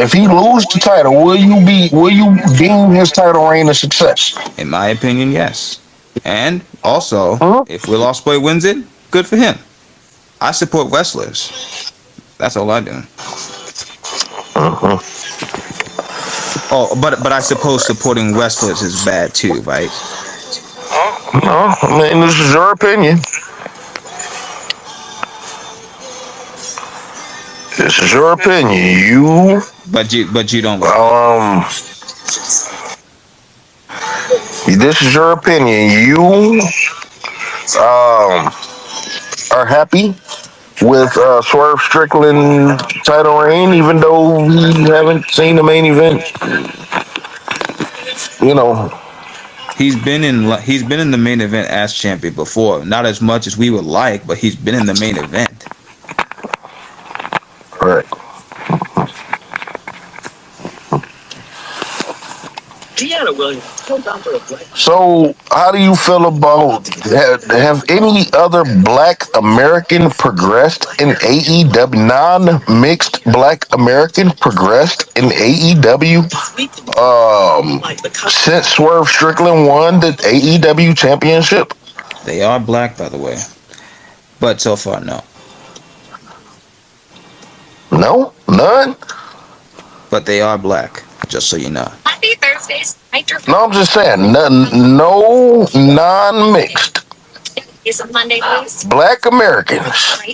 If he lose the title, will you deem his title reign a success? In my opinion, yes. And also, if Will Ospreay wins it, good for him. I support wrestlers. That's all I do. Oh, but I suppose supporting wrestlers is bad too, right? No, I mean, this is your opinion. This is your opinion. But you don't. This is your opinion. You are happy with Swerve Strickland title reign, even though we haven't seen the main event. You know, he's been in the main event as champion before. Not as much as we would like, but he's been in the main event. Right. So, how do you feel about have any other Black American progressed in AEW? Non-mixed Black American progressed in AEW since Swerve Strickland won the AEW championship? They are black, by the way, but so far no. No, none. But they are black, just so you know. Happy Thursdays. No, I'm just saying, no non-mixed. Monday, please. Black Americans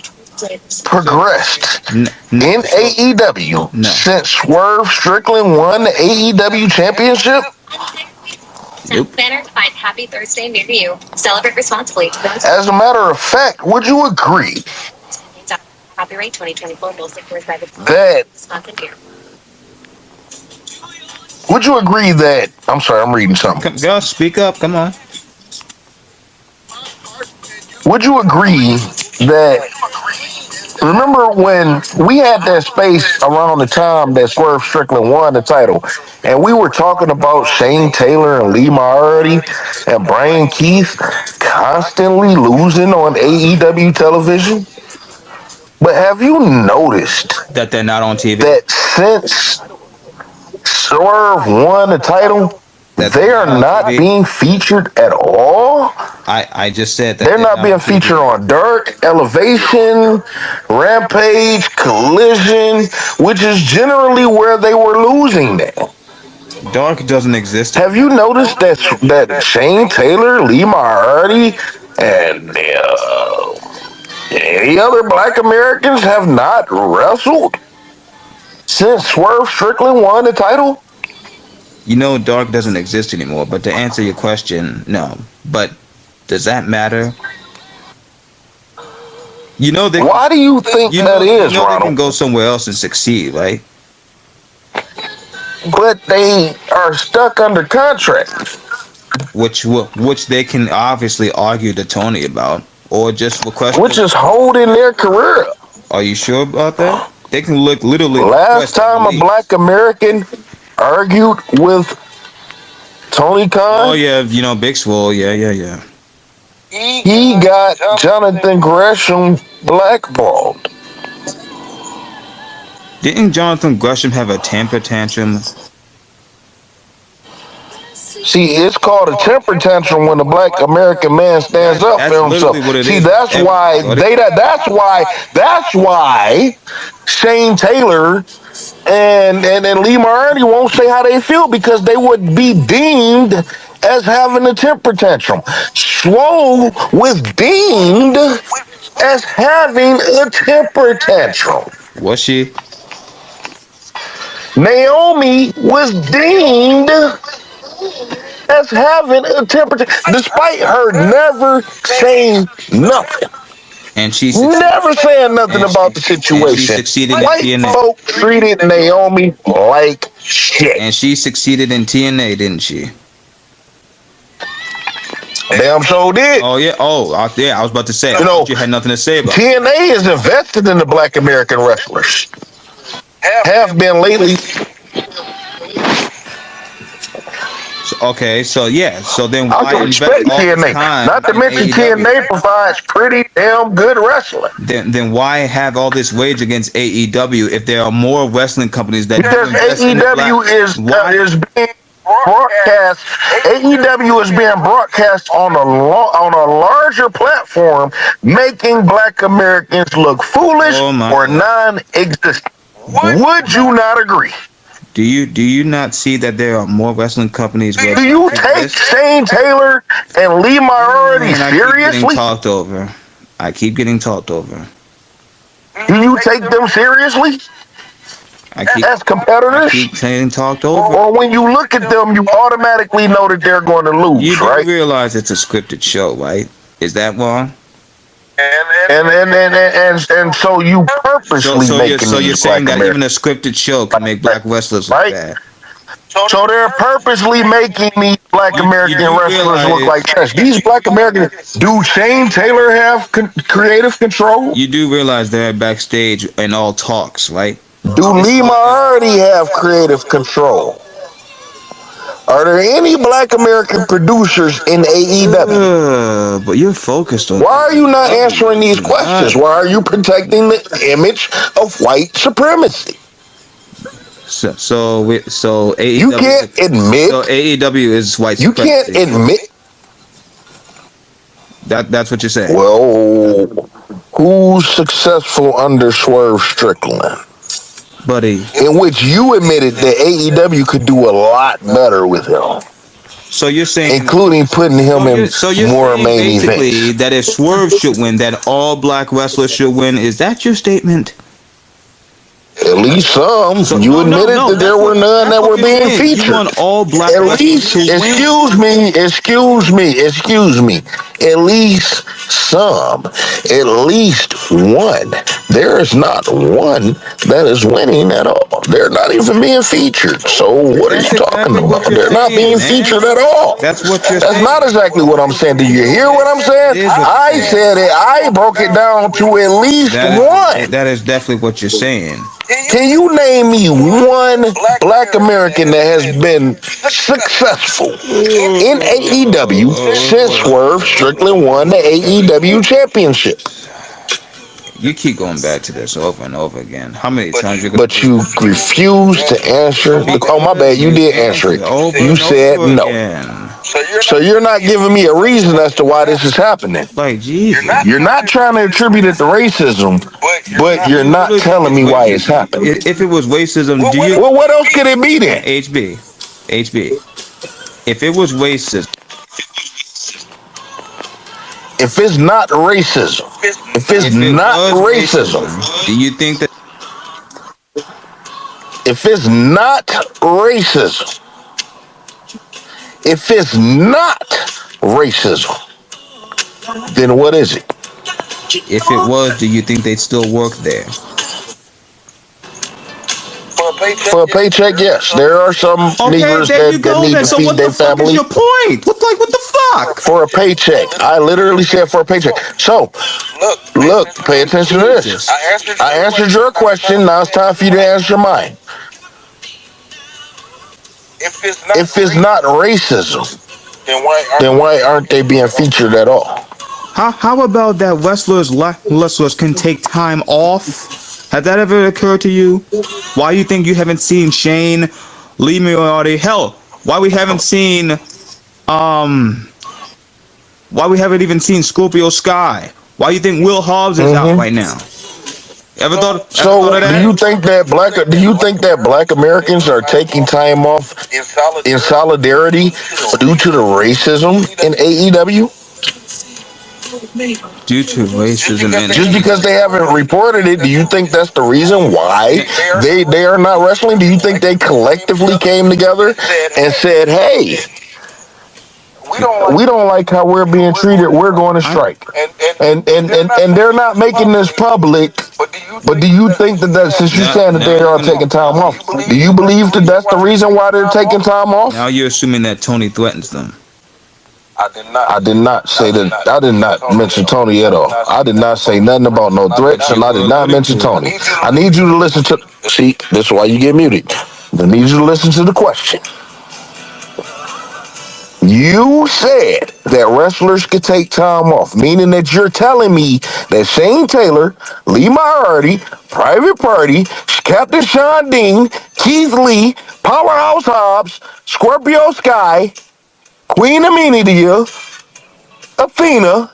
progressed in AEW since Swerve Strickland won the AEW championship. Nope. Banner to find Happy Thursday near you. Celebrate responsibly. As a matter of fact, would you agree Copyright 2024 that? Would you agree that? I'm sorry, I'm reading something. Girl, speak up. Come on. Would you agree that? Remember when we had that space around the time that Swerve Strickland won the title, and we were talking about Shane Taylor and Lee Moriarty and Brian Keith constantly losing on AEW television? But have you noticed that they're not on TV? That since Swerve won the title, they are not being featured at all. I just said that they're not being featured on Dark, Elevation, Rampage, Collision, which is generally where they were losing that. Dark doesn't exist. Have you noticed that Shane Taylor, Lee Moriarty, and any other Black Americans have not wrestled since Swerve Strickland won the title? You know, Dark doesn't exist anymore. But to answer your question, no. But does that matter? You know, why do you think that is, Ronald? They can go somewhere else and succeed, right? But they are stuck under contract, which they can obviously argue to Tony about, or just request. Which is holding their career up. Are you sure about that? They can look literally. Last time a Black American argued with Tony Khan. Oh yeah, you know Big Swole. Yeah. He got Jonathan Gresham blackballed. Didn't Jonathan Gresham have a temper tantrum See, it's called a temper tantrum when a black American man stands up That's for himself. literally what it See, is. that's why that's why Shane Taylor and Lee Moriarty won't say how they feel because they would be deemed as having a temper tantrum. Swole was deemed as having a temper tantrum. Was she? Naomi was deemed as having a temper tantrum, despite her never saying nothing. And she Never saying nothing about the and she situation. succeeded in White TNA. folk treated Naomi like shit. And she succeeded in TNA, didn't she? Damn sure did. Oh yeah. Yeah. I was about to say. You know, You had nothing to say about it. TNA is invested in the Black American wrestlers. Have been lately. Okay, so yeah, so then I why can invest respect all this TNA. time? Not to in mention AEW? TNA provides pretty damn good wrestling. Then why have all this wage against AEW if there are more wrestling companies that Because invest in the AEW black? is being broadcast. AEW is being broadcast on a larger platform, making Black Americans look foolish or non-existent. Would you not agree? Do you not see that there are more wrestling companies? Do you take Shane Taylor and Lee Moriarty I keep getting seriously? talked over. I keep getting talked over. Do you take them seriously? As competitors? I keep getting talked over. Or when you look at them, you automatically know that they're going to lose, You do right? realize it's a scripted show, right? Is that wrong? And so you purposely So you're saying that even a scripted show can make black wrestlers look bad. So they're purposely making these Black American wrestlers look like trash. These Black Americans, do Shane Taylor have creative control? You do realize they're backstage in all talks, right? Do Lee Moriarty have creative control? Are there any Black American producers in AEW? But you're focused on. Why are you not answering these questions? Why are you protecting the image of white supremacy? So AEW. You can't admit. So AEW is white supremacy. You can't admit. That's what you're saying. Well, who's successful under Swerve Strickland? Buddy. In which you admitted that AEW could do a lot better with him. So you're saying, including putting him in more main basically events. that if Swerve should win, that all black wrestlers should win. Is that your statement? At least some. So, you admitted that there were none that were being featured. You want all black At least, excuse me. At least some. At least one. There is not one that is winning at all. They're not even being featured. So what are you talking about? They're not being featured at all. That's what you're saying. That's not exactly what I'm saying. Do you hear what I'm saying? I said it. I broke it down to at least one. That is definitely what you're saying. Can you name me one Black American that has been successful in AEW since Swerve Strickland won the AEW championship? You keep going back to this over and over again. How many times you? But you refuse to answer. Oh, my bad. You did answer it. You said no. So you're not giving me a reason as to why this is happening. Like, Jesus. You're not trying to attribute it to racism, but you're not telling me why it's happening. If it was racism, do you? Well, what else could it be then? HB. If it was racism. If it's not racism, do you think that? If it's not racism, then what is it? If it was, do you think they'd still work there? For a paycheck, yes. There are some Negroes that need to feed their family. What's your point? What the fuck? For a paycheck. I literally said for a paycheck. So, look, pay attention to this. I answered your question. Now it's time for you to answer mine. If it's not racism, then why aren't they being featured at all? How about that wrestlers can take time off? Has that ever occurred to you? Why you think you haven't seen Shane, Lee Moriarty? Hell, why we haven't seen Why we haven't even seen Scorpio Sky? Why you think Will Hobbs is out right now? Ever thought of that? Do you think that black Americans are taking time off in solidarity due to the racism in AEW? Due to racism and just because they haven't reported it, do you think that's the reason why they are not wrestling? Do you think they collectively came together and said, "Hey, we don't like how we're being treated. We're going to strike," and they're not making this public. But do you think that since you're saying that they are taking time off, do you believe that that's the reason why they're taking time off? Now you're assuming that Tony threatens them. I did not say that. I did not mention Tony at all. I did not say nothing about no threats, and I did not mention Tony. I need you to listen to. See, this is why you get muted. I need you to listen to the question. You said that wrestlers could take time off, meaning that you're telling me that Shane Taylor, Lee Moriarty, Private Party, Captain Sean Dean, Keith Lee, Powerhouse Hobbs, Scorpio Sky, Queen Amendia, Athena,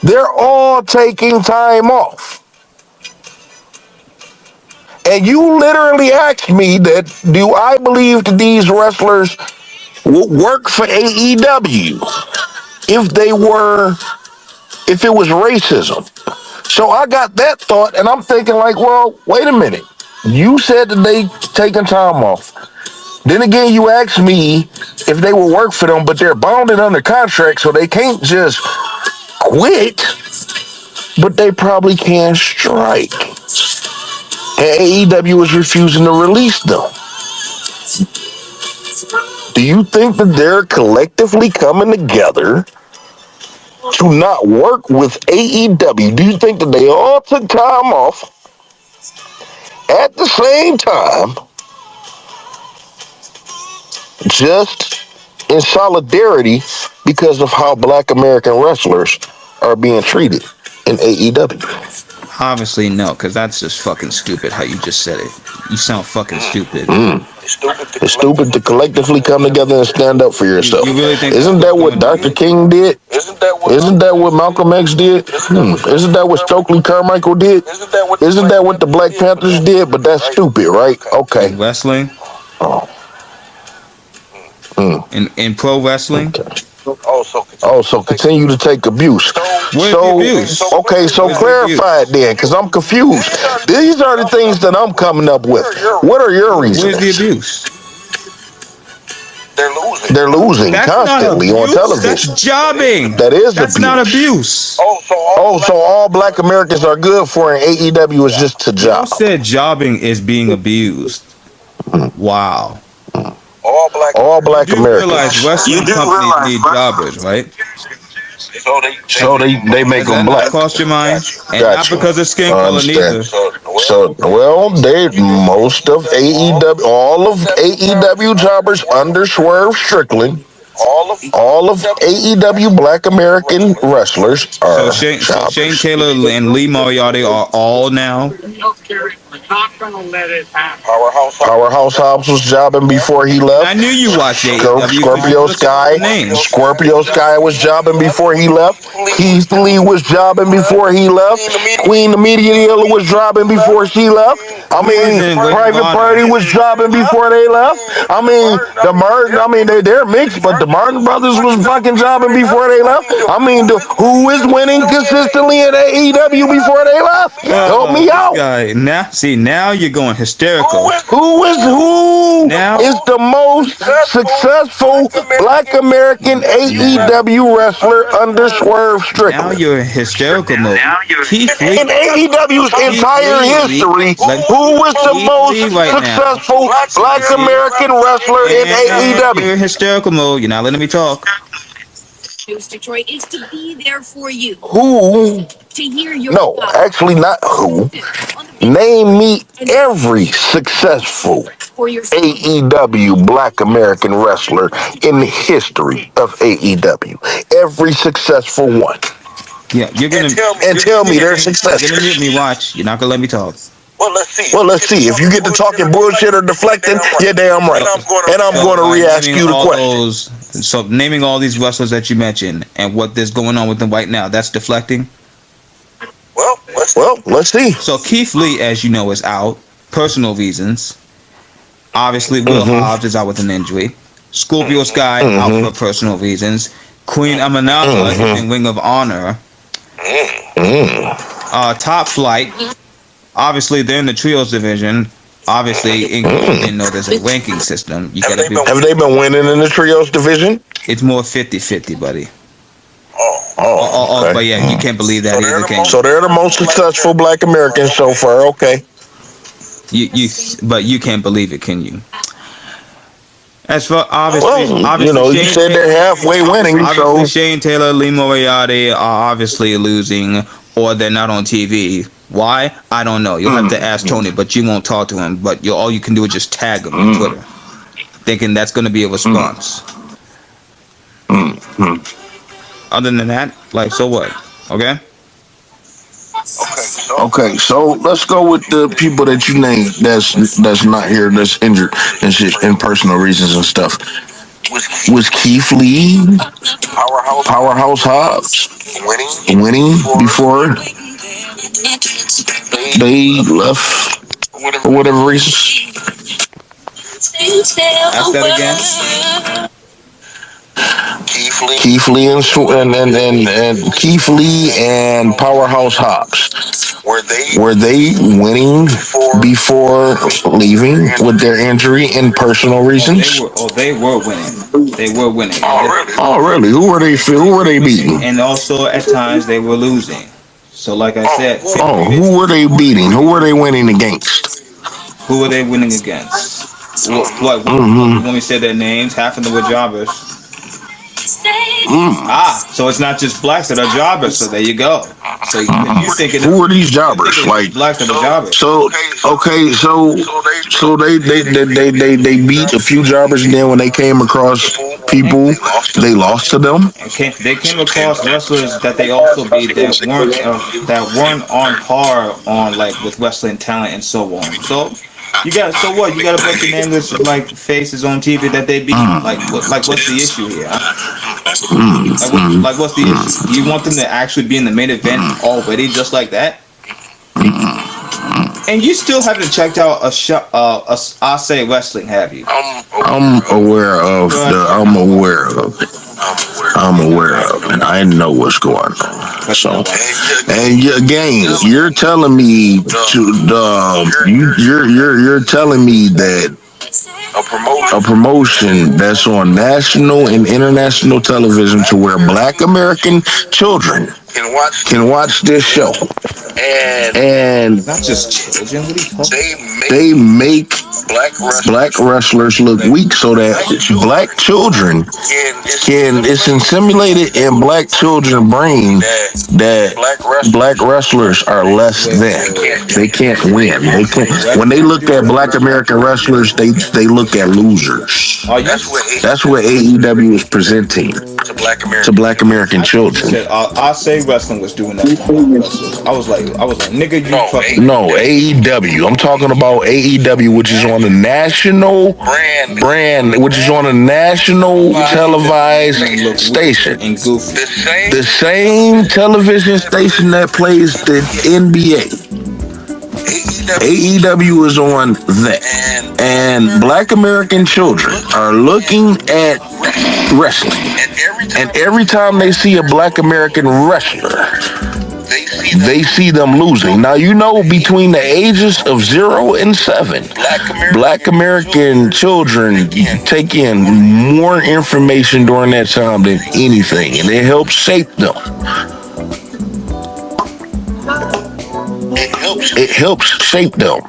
they're all taking time off. And you literally asked me that, do I believe that these wrestlers would work for AEW if it was racism? So I got that thought, and I'm thinking like, well, wait a minute. You said that they taking time off. Then again, you asked me if they will work for them, but they're bounded under contract, so they can't just quit, but they probably can strike. And AEW is refusing to release them. Do you think that they're collectively coming together to not work with AEW? Do you think that they all took time off at the same time, just in solidarity because of how black American wrestlers are being treated in AEW? Obviously no, because that's just fucking stupid how you just said it. You sound fucking stupid. It's stupid to collectively come together and stand up for yourself. You really think Isn't that what Dr. King did? Isn't that what Malcolm X did? Isn't that what Stokely Carmichael did? Isn't that what the Black Panthers did? But that's stupid, right? Okay. In wrestling? In pro wrestling? Okay. So continue to take abuse. Okay, so clarify it then, because I'm confused. These are the things that I'm coming up with. What are your reasons? Where's the abuse? They're losing that's constantly on television. That's jobbing. That's abuse. Not abuse. So all black Americans are good for, and AEW is just a job. You said jobbing is being abused. Wow. All black you Americans. Realize wrestling companies need jobbers, right? So they make them black. Cost your mind, and not because of skin color neither. So most of AEW, all of AEW jobbers under Swerve Strickland, all of AEW black American wrestlers are jobbers. So Shane Taylor and Lee Moriarty are all now. Powerhouse Hobbs was jobbing before he left. I knew you watched AEW. Scorpio Sky was jobbing before he left. Keith Lee was jobbing before he left. Queen Amendia was jobbing before she left. I mean, Private Party was jobbing before they left. I mean, they're mixed, but the Martin brothers was fucking jobbing before they left. I mean, who is winning consistently at AEW before they left? Help me out. Now you're going hysterical. Who is the most successful black American AEW wrestler under Swerve Strickland? Now you're in hysterical mode. Keith Lee. In AEW's entire history, who was the most successful black American wrestler in AEW? You're in hysterical mode. You're not letting me talk. Detroit is to be there for you. Who? To hear your No, actually not who. Name me every successful AEW black American wrestler in the history of AEW. Every successful one. Yeah, you're gonna tell me they're successful. You're gonna mute me. Watch. You're not gonna let me talk. Well, let's see. If you get to talking bullshit or deflecting, you're damn right. And I'm going to re-ask you the question. So naming all these wrestlers that you mentioned and what is going on with them right now, that's deflecting? Well, let's see. So Keith Lee, as you know, is out. Personal reasons. Obviously, Will Hobbs is out with an injury. Scorpio Sky out for personal reasons. Queen Aminata is in Ring of Honor. Top Flight. Obviously, they're in the trios division. Obviously, in case you didn't know, there's a ranking system. Have they been winning in the trios division? It's more 50-50, buddy. Okay. But yeah, you can't believe that either, can you? So they're the most successful Black Americans so far. Okay. But you can't believe it, can you? As for obviously, you said they're halfway winning. Obviously, Shane Taylor, Lee Moriarty are obviously losing, or they're not on TV. Why? I don't know. You'll have to ask Tony, but you won't talk to him. But all you can do is just tag him on Twitter, thinking that's going to be a response. Other than that, so what? Okay. Okay, so let's go with the people that you named that's not here, that's injured and shit, and personal reasons and stuff. Was Keith Lee, Powerhouse Hobbs, winning before they left for whatever reason? Ask that again. Keith Lee and Keith Lee and Powerhouse Hobbs. Were they winning before leaving with their injury and personal reasons? They were winning. They were winning. Oh, really? Who were they beating? And also at times they were losing. So like I said. Who were they beating? Who were they winning against? Who were they winning against? When we said their names, half of them were jobbers. So it's not just blacks that are jobbers. So there you go. So you thinking who are these jobbers? Like blacks that are jobbers. So they beat a few jobbers, and then when they came across people, they lost to them. They came across wrestlers that they also beat that weren't on par on with wrestling talent and so on. So. You got a bunch of nameless faces on TV that they beat. What's the issue here? What's the issue? Do you want them to actually be in the main event already, just like that? And you still haven't checked out I Say Wrestling, have you? I'm aware of it. I know what's going on. So, and again, you're telling me you're telling me that a promotion that's on national and international television to where Black American children can watch this show, and not just children. What are you talking? They make black wrestlers look weak so that black children it's simulated in black children's brain that black wrestlers are less than. They can't win. When they look at Black American wrestlers, they look at losers. That's what AEW is presenting to Black American children. I Say Wrestling was doing that. I was like, nigga, you fucking. No, AEW. I'm talking about AEW, which is on the national brand, which is on a national televised station. The same television station that plays the NBA. AEW is on that. And Black American children are looking at wrestling. And every time they see a Black American wrestler, they see them losing. Now, between the ages of 0 and 7, Black American children take in more information during that time than anything, and it helps shape them. It helps shape them.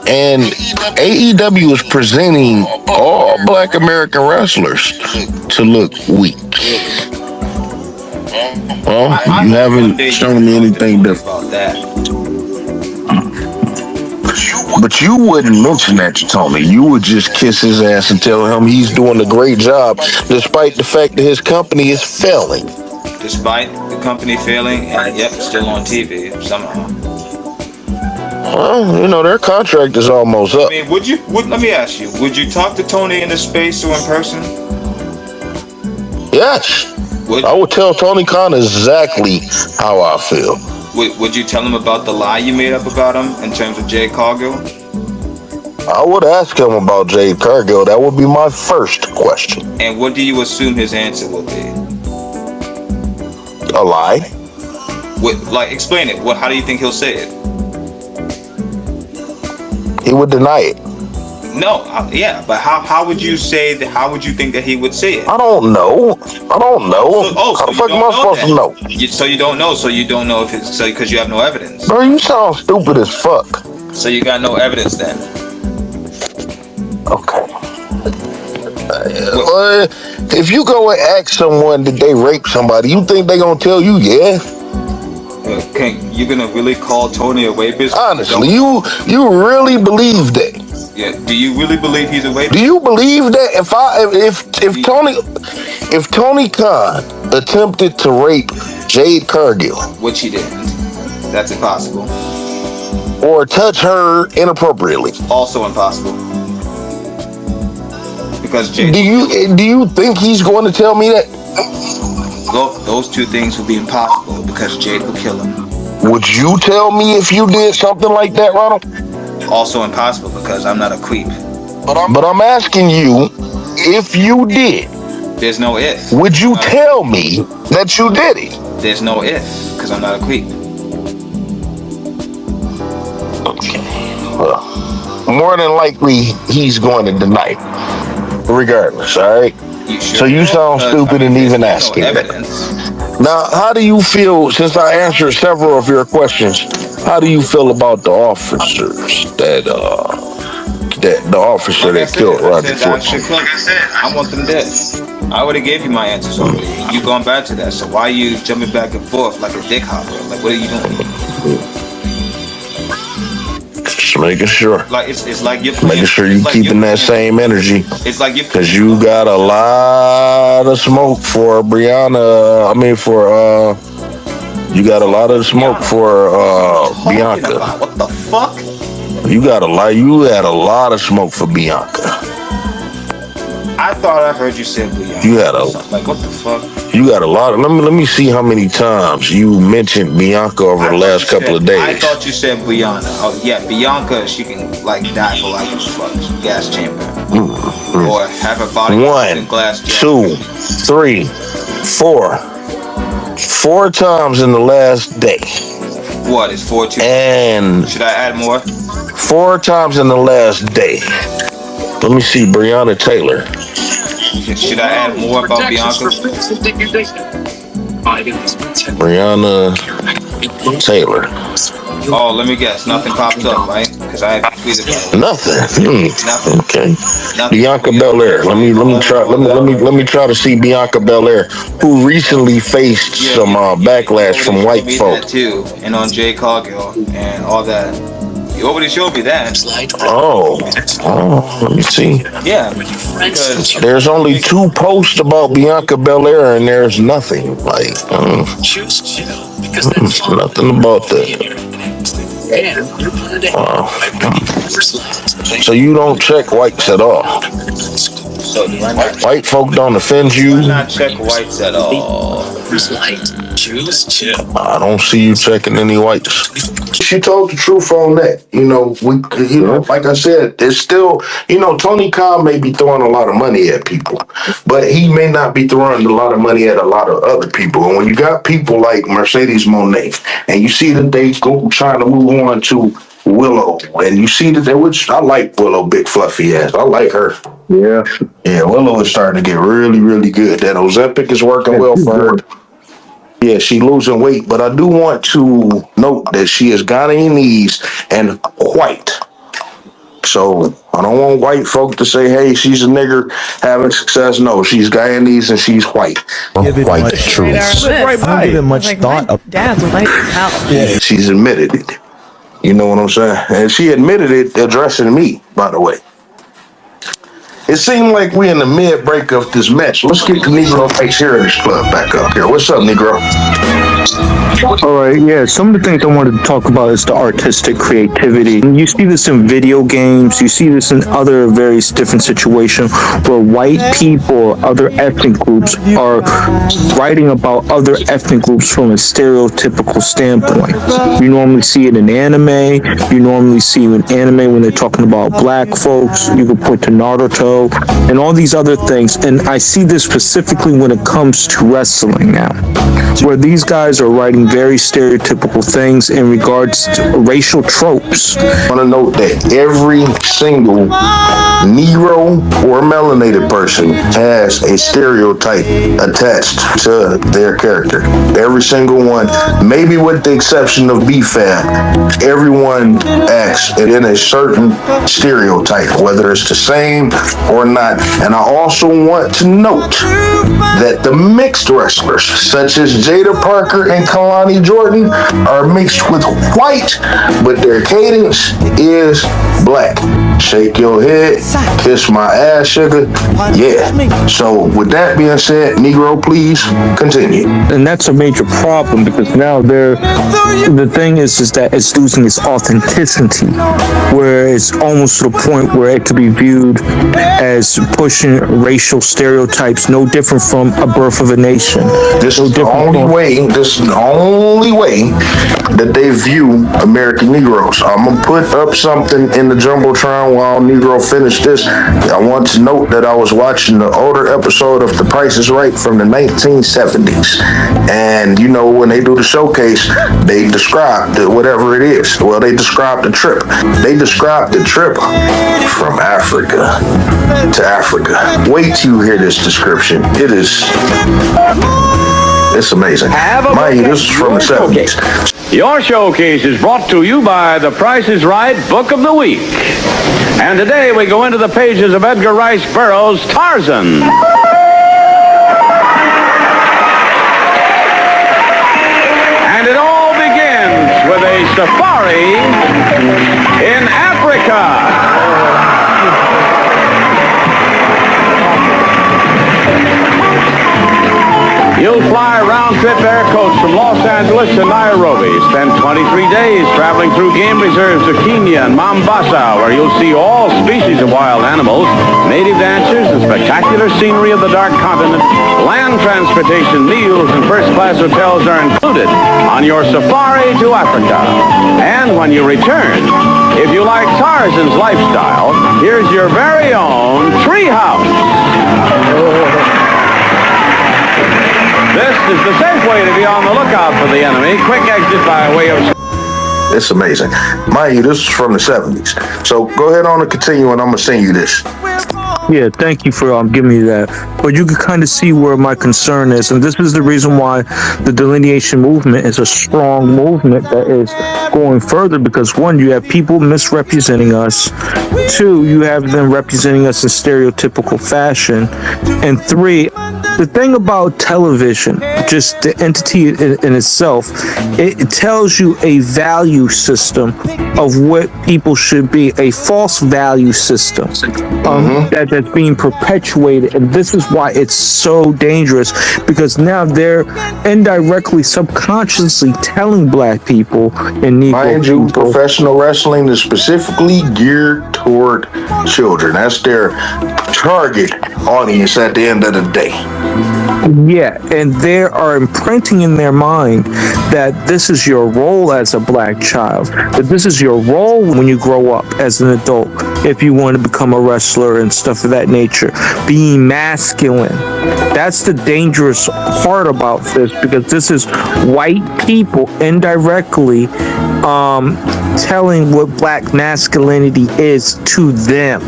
And AEW is presenting all Black American wrestlers to look weak. Well, you haven't shown me anything different. But you wouldn't mention that to Tony. You would just kiss his ass and tell him he's doing a great job, despite the fact that his company is failing. Despite the company failing, and yet still on TV somehow. Well, you know, their contract is almost up. I mean, let me ask you, would you talk to Tony in the space or in person? Yes. I would tell Tony Khan exactly how I feel. Would you tell him about the lie you made up about him in terms of Jade Cargill? I would ask him about Jade Cargill. That would be my first question. And what do you assume his answer will be? A lie. Explain it. How do you think he'll say it? He would deny it. No, yeah, but how would you say that? How would you think that he would say it? I don't know. How the fuck am I supposed to know? So you don't know. So you don't know if it's because you have no evidence. Bro, you sound stupid as fuck. So you got no evidence then. Okay. If you go and ask someone did they rape somebody, you think they gonna tell you yeah? You gonna really call Tony a rapist? Honestly, you really believe that? Yeah. Do you really believe he's a rapist? Do you believe that if Tony Khan attempted to rape Jade Cargill, which he didn't, that's impossible, or touch her inappropriately, also impossible. Because Jade. Do you think he's going to tell me that? Those two things would be impossible because Jade will kill him. Would you tell me if you did something like that, Ronald? Also impossible because I'm not a creep. But I'm asking you, if you did, there's no if. Would you tell me that you did it? There's no if because I'm not a creep. Okay. Well, more than likely he's going to deny it, regardless. All right. So you sound stupid and even asking that. Now, how do you feel, since I answered several of your questions, how do you feel about the officers that the officer that killed Roger Ford? Like I said, I want them dead. I would have gave you my answers already. You going back to that, so why are you jumping back and forth like a dick hopper? Like, what are you doing? Just making sure. Like it's like you're making sure you're keeping that same energy. It's like you, because you got a lot of smoke for Brianna. I mean, you got a lot of smoke for Bianca. What the fuck? You had a lot of smoke for Bianca. I thought I heard you say Bianca. You had like what the fuck? You got a lot of. Let me see how many times you mentioned Bianca over the last couple of days. I thought you said Brianna. Oh yeah, Bianca. She can like die for like a gas chamber, or have her body in glass. 2, 3, 4. 4 times in the last day. What is 4 too? And should I add more? 4 times in the last day. Let me see, Breonna Taylor. Should I add more about Bianca? Breonna Taylor. Oh, let me guess. Nothing popped up, right? Because I tweeted that. Nothing. Nothing. Okay. Nothing. Bianca Belair. Let me try to see Bianca Belair, who recently faced some backlash from white folk. That too, and on Jade Cargill and all that. You already showed me that. Oh, let me see. Yeah, because there's only 2 posts about Bianca Belair, and there's nothing like nothing about that. So you don't check whites at all. So do I not? White folk don't offend you. Do I not check whites at all? I don't see you checking any whites. She told the truth on that. Like I said, it's still, Tony Khan may be throwing a lot of money at people, but he may not be throwing a lot of money at a lot of other people. And when you got people like Mercedes Moné, and you see that they go trying to move on to Willow, and you see that which I like Willow, big fluffy ass. I like her. Yeah, Willow is starting to get really, really good. That Ozempic is working well for her. Yeah, she losing weight, but I do want to note that she is Guyanese and white. So I don't want white folk to say, hey, she's a nigger having success. No, she's Guyanese and she's white. White truth. I don't give it much thought. Dad's white as hell. Yeah, she's admitted it. You know what I'm saying? And she admitted it addressing me, by the way. It seemed like we in the mid-break of this match. Let's get the Negro face here in this club back up here. What's up, Negro? All right, yeah. Some of the things I wanted to talk about is the artistic creativity. You see this in video games. You see this in other various different situations where white people or other ethnic groups are writing about other ethnic groups from a stereotypical standpoint. You normally see it in anime. You normally see it in anime when they're talking about black folks. You can point to Naruto and all these other things. And I see this specifically when it comes to wrestling now, where these guys are writing very stereotypical things in regards to racial tropes. I want to note that every single Negro or melanated person has a stereotype attached to their character. Every single one, maybe with the exception of BFAB, everyone acts in a certain stereotype, whether it's the same or not. And I also want to note that the mixed wrestlers, such as Jada Parker and Kalani Jordan, are mixed with white, but their cadence is black. Shake your head, kiss my ass, sugar. Yeah. So with that being said, Negro, please continue. And that's a major problem because now the thing is that it's losing its authenticity, where it's almost to the point where it could be viewed as pushing racial stereotypes, no different from A Birth of a Nation. This is the only way that they view American Negroes. I'm gonna put up something in the Jumbotron while Negro finish this. I want to note that I was watching the older episode of The Price is Right from the 1970s. And you know, when they do the showcase, they describe whatever it is. Well, they describe the trip. They describe the trip from Africa to Africa. Wait till you hear this description. It's amazing. Mind you, this is from the 70s. Your showcase is brought to you by The Price is Right Book of the Week. And today we go into the pages of Edgar Rice Burroughs' Tarzan. And it all begins with a safari in Africa. You'll fly round-trip air coach from Los Angeles to Nairobi. Spend 23 days traveling through game reserves of Kenya and Mombasa, where you'll see all species of wild animals, native dancers, and spectacular scenery of the Dark Continent. Land transportation, meals, and first-class hotels are included on your safari to Africa. And when you return, if you like Tarzan's lifestyle, here's your very own treehouse. This is the safe way to be on the lookout for the enemy. Quick exit by way of... It's amazing. Mind you, this is from the 70s. So go ahead on and continue, and I'm going to send you this. Yeah, thank you for giving me that. But you can kind of see where my concern is, and this is the reason why the delineation movement is a strong movement that is going further, because one, you have people misrepresenting us, two, you have them representing us in stereotypical fashion, and three, the thing about television, just the entity in itself, it tells you a value system of what people should be, a false value system that's being perpetuated. And this is why it's so dangerous, because now they're indirectly, subconsciously telling black people and Negro Mind you, professional wrestling is specifically geared toward children. That's their target audience at the end of the day. Yeah, and they are imprinting in their mind that this is your role as a black child, that this is your role when you grow up as an adult, if you want to become a wrestler and stuff of that nature, being masculine. That's the dangerous part about this, because this is white people indirectly telling what black masculinity is to them.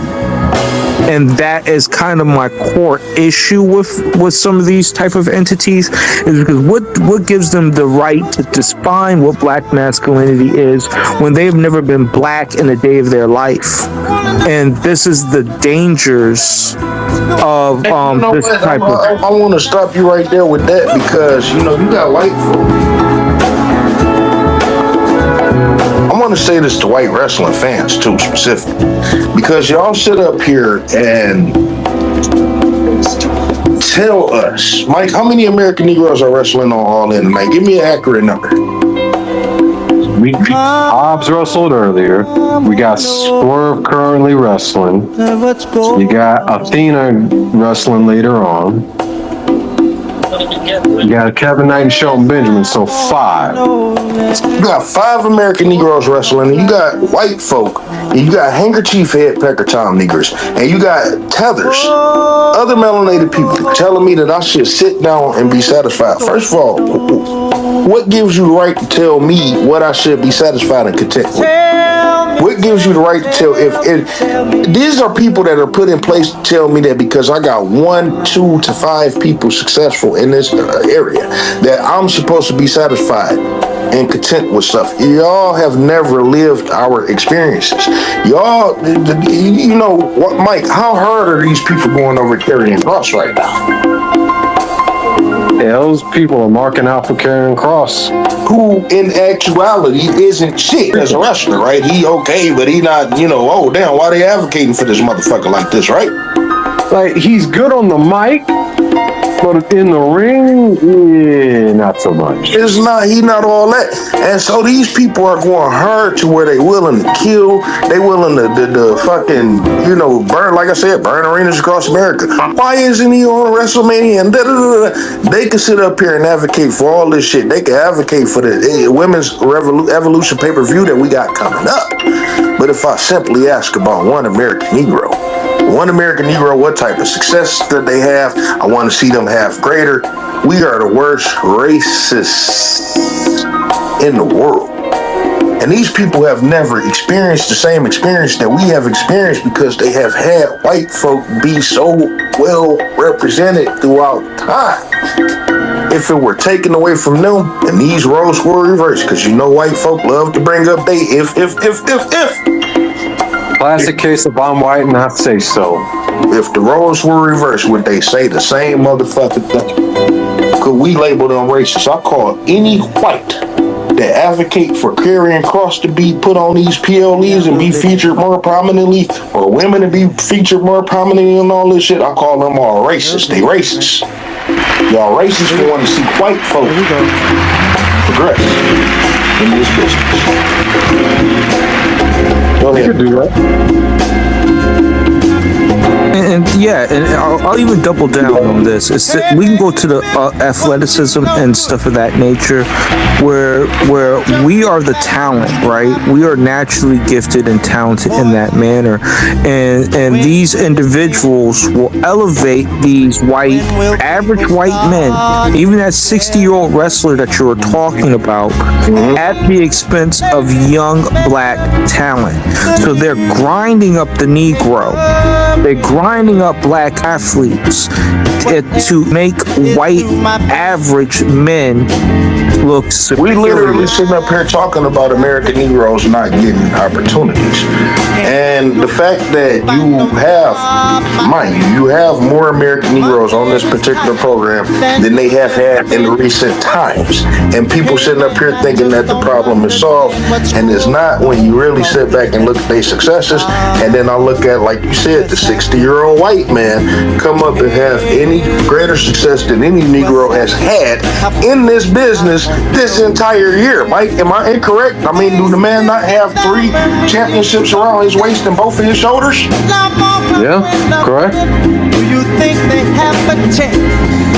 And that is kind of my core issue with some of these type of entities, is because what gives them the right to define what black masculinity is when they have never been black in a day of their life? And this is the dangers of this type of... I want to stop you right there with that, because you got white folk. I want to say this to white wrestling fans too, specifically, because y'all sit up here and tell us, Mike, how many American Negroes are wrestling on All In tonight? Give me an accurate number. Hobbs wrestled earlier. We got Swerve currently wrestling. You got Athena wrestling later on. You got Kevin Knight and Shelton Benjamin, so 5. You got 5 American Negroes wrestling, and you got white folk, and you got handkerchief head pecker Tom niggers, and you got tethers, other melanated people telling me that I should sit down and be satisfied. First of all, what gives you the right to tell me what I should be satisfied and content with? What gives you the right to tell if these are people that are put in place to tell me that because I got 1, 2 to 5 people successful in this area that I'm supposed to be satisfied and content with stuff? Y'all have never lived our experiences. Y'all, you know what, Mike? How hard are these people going over carrying cross right now? Yeah, those people are marking out for Karrion Kross. Who, in actuality, isn't shit as a wrestler, right? He okay, but he not, you know, oh, damn, why they advocating for this motherfucker like this, right? Like, he's good on the mic, but in the ring, yeah, not so much. It's not, he not all that. And so these people are going hard to where they willing to kill, they willing to fucking, you know, burn, like I said, burn arenas across America. Why isn't he on WrestleMania? And they can sit up here and advocate for all this shit. They can advocate for the women's evolution pay-per-view that we got coming up. But if I simply ask about one American Negro, what type of success that they have, I want to see them have greater. We are the worst racists in the world. And these people have never experienced the same experience that we have experienced because they have had white folk be so well represented throughout time. If it were taken away from them and these roles were reversed, because you know white folk love to bring up they if. Classic case of I'm white and I say so. If the roles were reversed, would they say the same motherfucking thing? Could we label them racist? I call any white that advocate for Karrion Kross to be put on these PLEs and be featured more prominently, or women to be featured more prominently and all this shit, I call them all racist. They racist. Y'all racist for wanting to see white folk progress in this business. Go ahead. Do that. And I'll even double down on this. We can go to the athleticism and stuff of that nature, where we are the talent, right? We are naturally gifted and talented in that manner, and these individuals will elevate these average white men, even that 60-year-old wrestler that you were talking about, at the expense of young black talent. So they're grinding up the Negro. They're grinding up black athletes to make white average men look superior. We literally sitting up here talking about American Negroes not getting opportunities. And the fact that you have more American Negroes on this particular program than they have had in recent times. And people sitting up here thinking that the problem is solved, and it's not when you really sit back and look at their successes. And then I look at, like you said, the 60-year-old white man come up and have any greater success than any Negro has had in this business this entire year. Mike, am I incorrect? I mean, do the man not have 3 championships around his waist and both of his shoulders? Yeah, correct. Do you think they have a chance?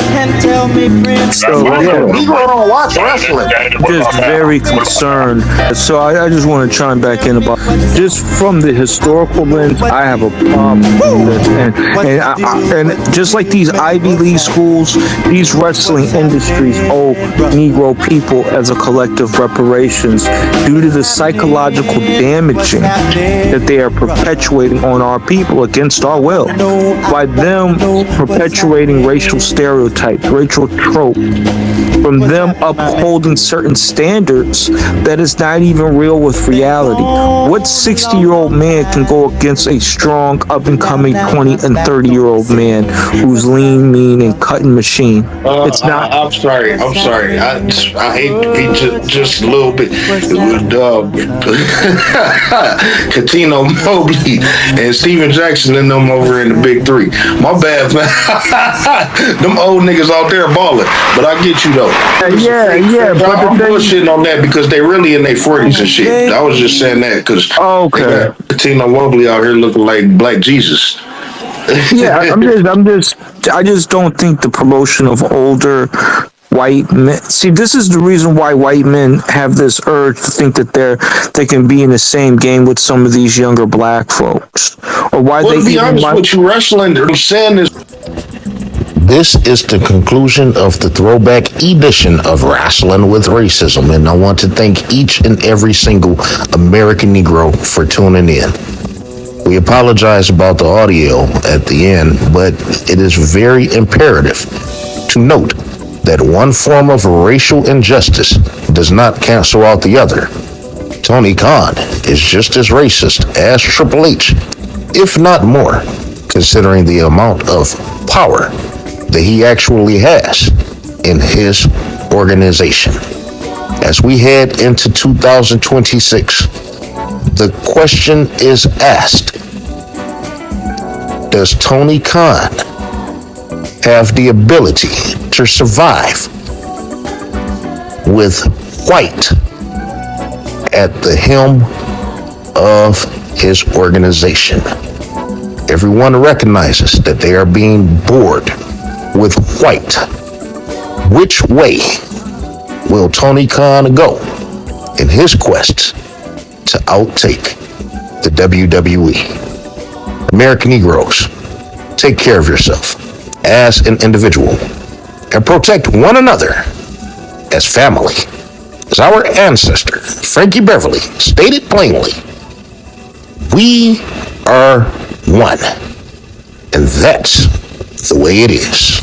And tell me, friend. So, Negro don't watch wrestling. Just very concerned. So I just want to chime back in about just from the historical lens. I have a problem with this, and just like these Ivy League schools, these wrestling industries owe Negro people as a collective reparations due to the psychological damaging that they are perpetuating on our people against our will by them perpetuating racial stereotypes, racial tropes, from them upholding certain standards that is not even real with reality. What 60-year-old man can go against a strong up-and-coming becoming 20 and 30-year-old man who's lean, mean, and cutting machine. It's not. I'm sorry. I hate to be just a little bit. It was Catino Mobley and Steven Jackson and them over in the Big Three. My bad, man. Them old niggas out there balling. But I get you though. Yeah. But I'm bullshitting on that because they really in their 40s and shit. I was just saying that because Catino Mobley out here looking like Black Jesus. Yeah, I just don't think the promotion of older white men. See, this is the reason why white men have this urge to think that they can be in the same game with some of these younger black folks, or why Well, they. to be honest with you, Rasslin, they're saying this. This is the conclusion of the throwback edition of Rasslin with Racism, and I want to thank each and every single American Negro for tuning in. We apologize about the audio at the end, but it is very imperative to note that one form of racial injustice does not cancel out the other. Tony Khan is just as racist as Triple H, if not more, considering the amount of power that he actually has in his organization. As we head into 2026, the question is asked, does Tony Khan have the ability to survive with white at the helm of his organization? Everyone recognizes that they are being bored with white. Which way will Tony Khan go in his quest to outtake the WWE? American Negroes, take care of yourself as an individual and protect one another as family. As our ancestor, Frankie Beverly, stated plainly, we are one. And that's the way it is.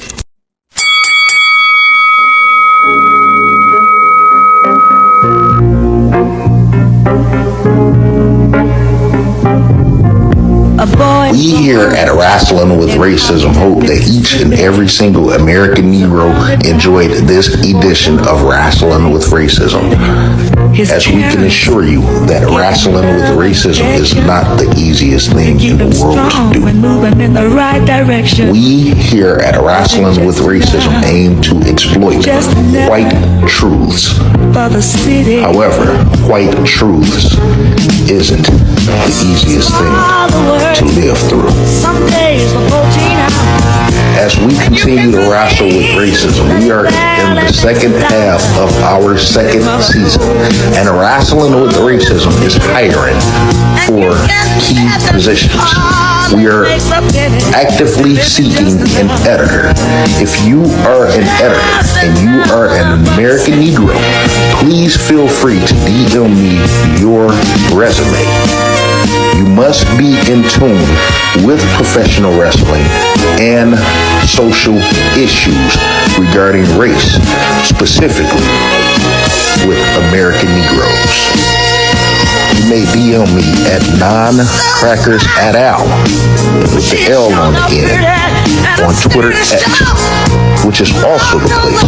We here at Rasslin with Racism hope that each and every single American Negro enjoyed this edition of Rasslin with Racism. As we can assure you that Rasslin with Racism is not the easiest thing in the world to do. We here at Rasslin with Racism aim to exploit white truths. However, white truths isn't the easiest thing to live through. As we continue to wrestle with racism, we are in the second half of our second season, and Rasslin with Racism is hiring for key positions. We are actively seeking an editor. If you are an editor and you are an American Negro, please feel free to DM me your resume. You must be in tune with professional wrestling and social issues regarding race, specifically with American Negroes. You may DM me at non-crackers@al with the L on the end on Twitter X, which is also the place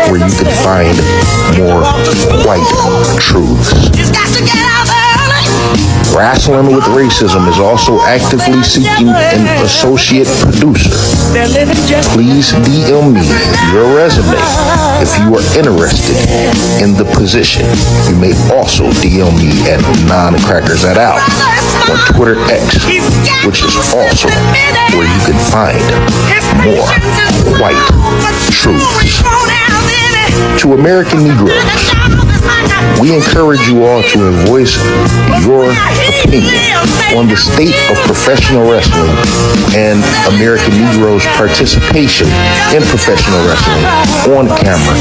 where you can find more white truths. Rasslin with Racism is also actively seeking an associate producer. Please DM me your resume if you are interested in the position. You may also DM me at non-crackers@al on Twitter X, which is also where you can find more white truths. To American Negroes, we encourage you all to voice your opinion on the state of professional wrestling and American Negroes' participation in professional wrestling on camera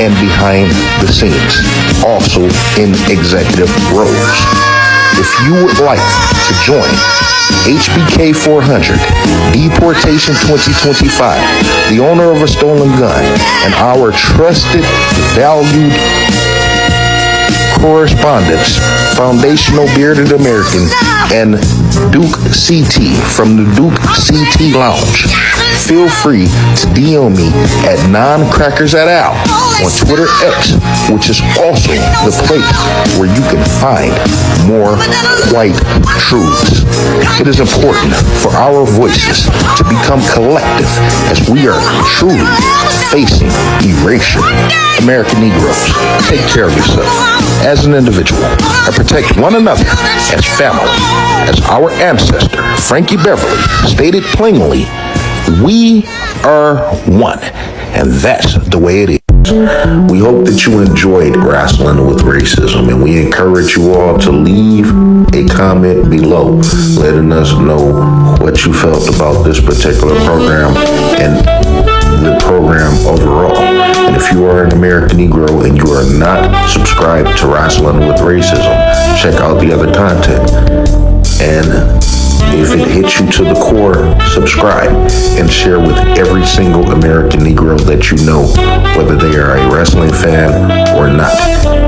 and behind the scenes, also in executive roles. If you would like to join HBK 400, Deportation 2025, the owner of a stolen gun, and our trusted, valued Correspondence, Foundational Bearded American, and Duke CT from the Duke CT Lounge. Feel free to DM me at NonCrackersAtAl on Twitter X, which is also the place where you can find more white truths. It is important for our voices to become collective as we are truly facing erasure. American Negroes, take care of yourself as an individual and protect one another as family. As our ancestor, Frankie Beverly, stated plainly, we are one, and that's the way it is. We hope that you enjoyed Rasslin with Racism, and we encourage you all to leave a comment below letting us know what you felt about this particular program and the program overall. And if you are an American Negro and you are not subscribed to Rasslin with Racism, check out the other content. And if it hits you to the core, subscribe and share with every single American Negro that you know, whether they are a wrestling fan or not.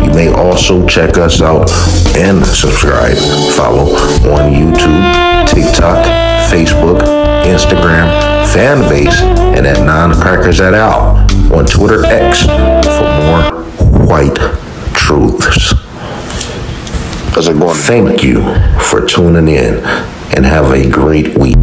You may also check us out and subscribe, follow on YouTube, TikTok, Facebook, Instagram, Fanbase, and at NonCrackersAtAl on Twitter X for more white truths. Thank you for tuning in and have a great week.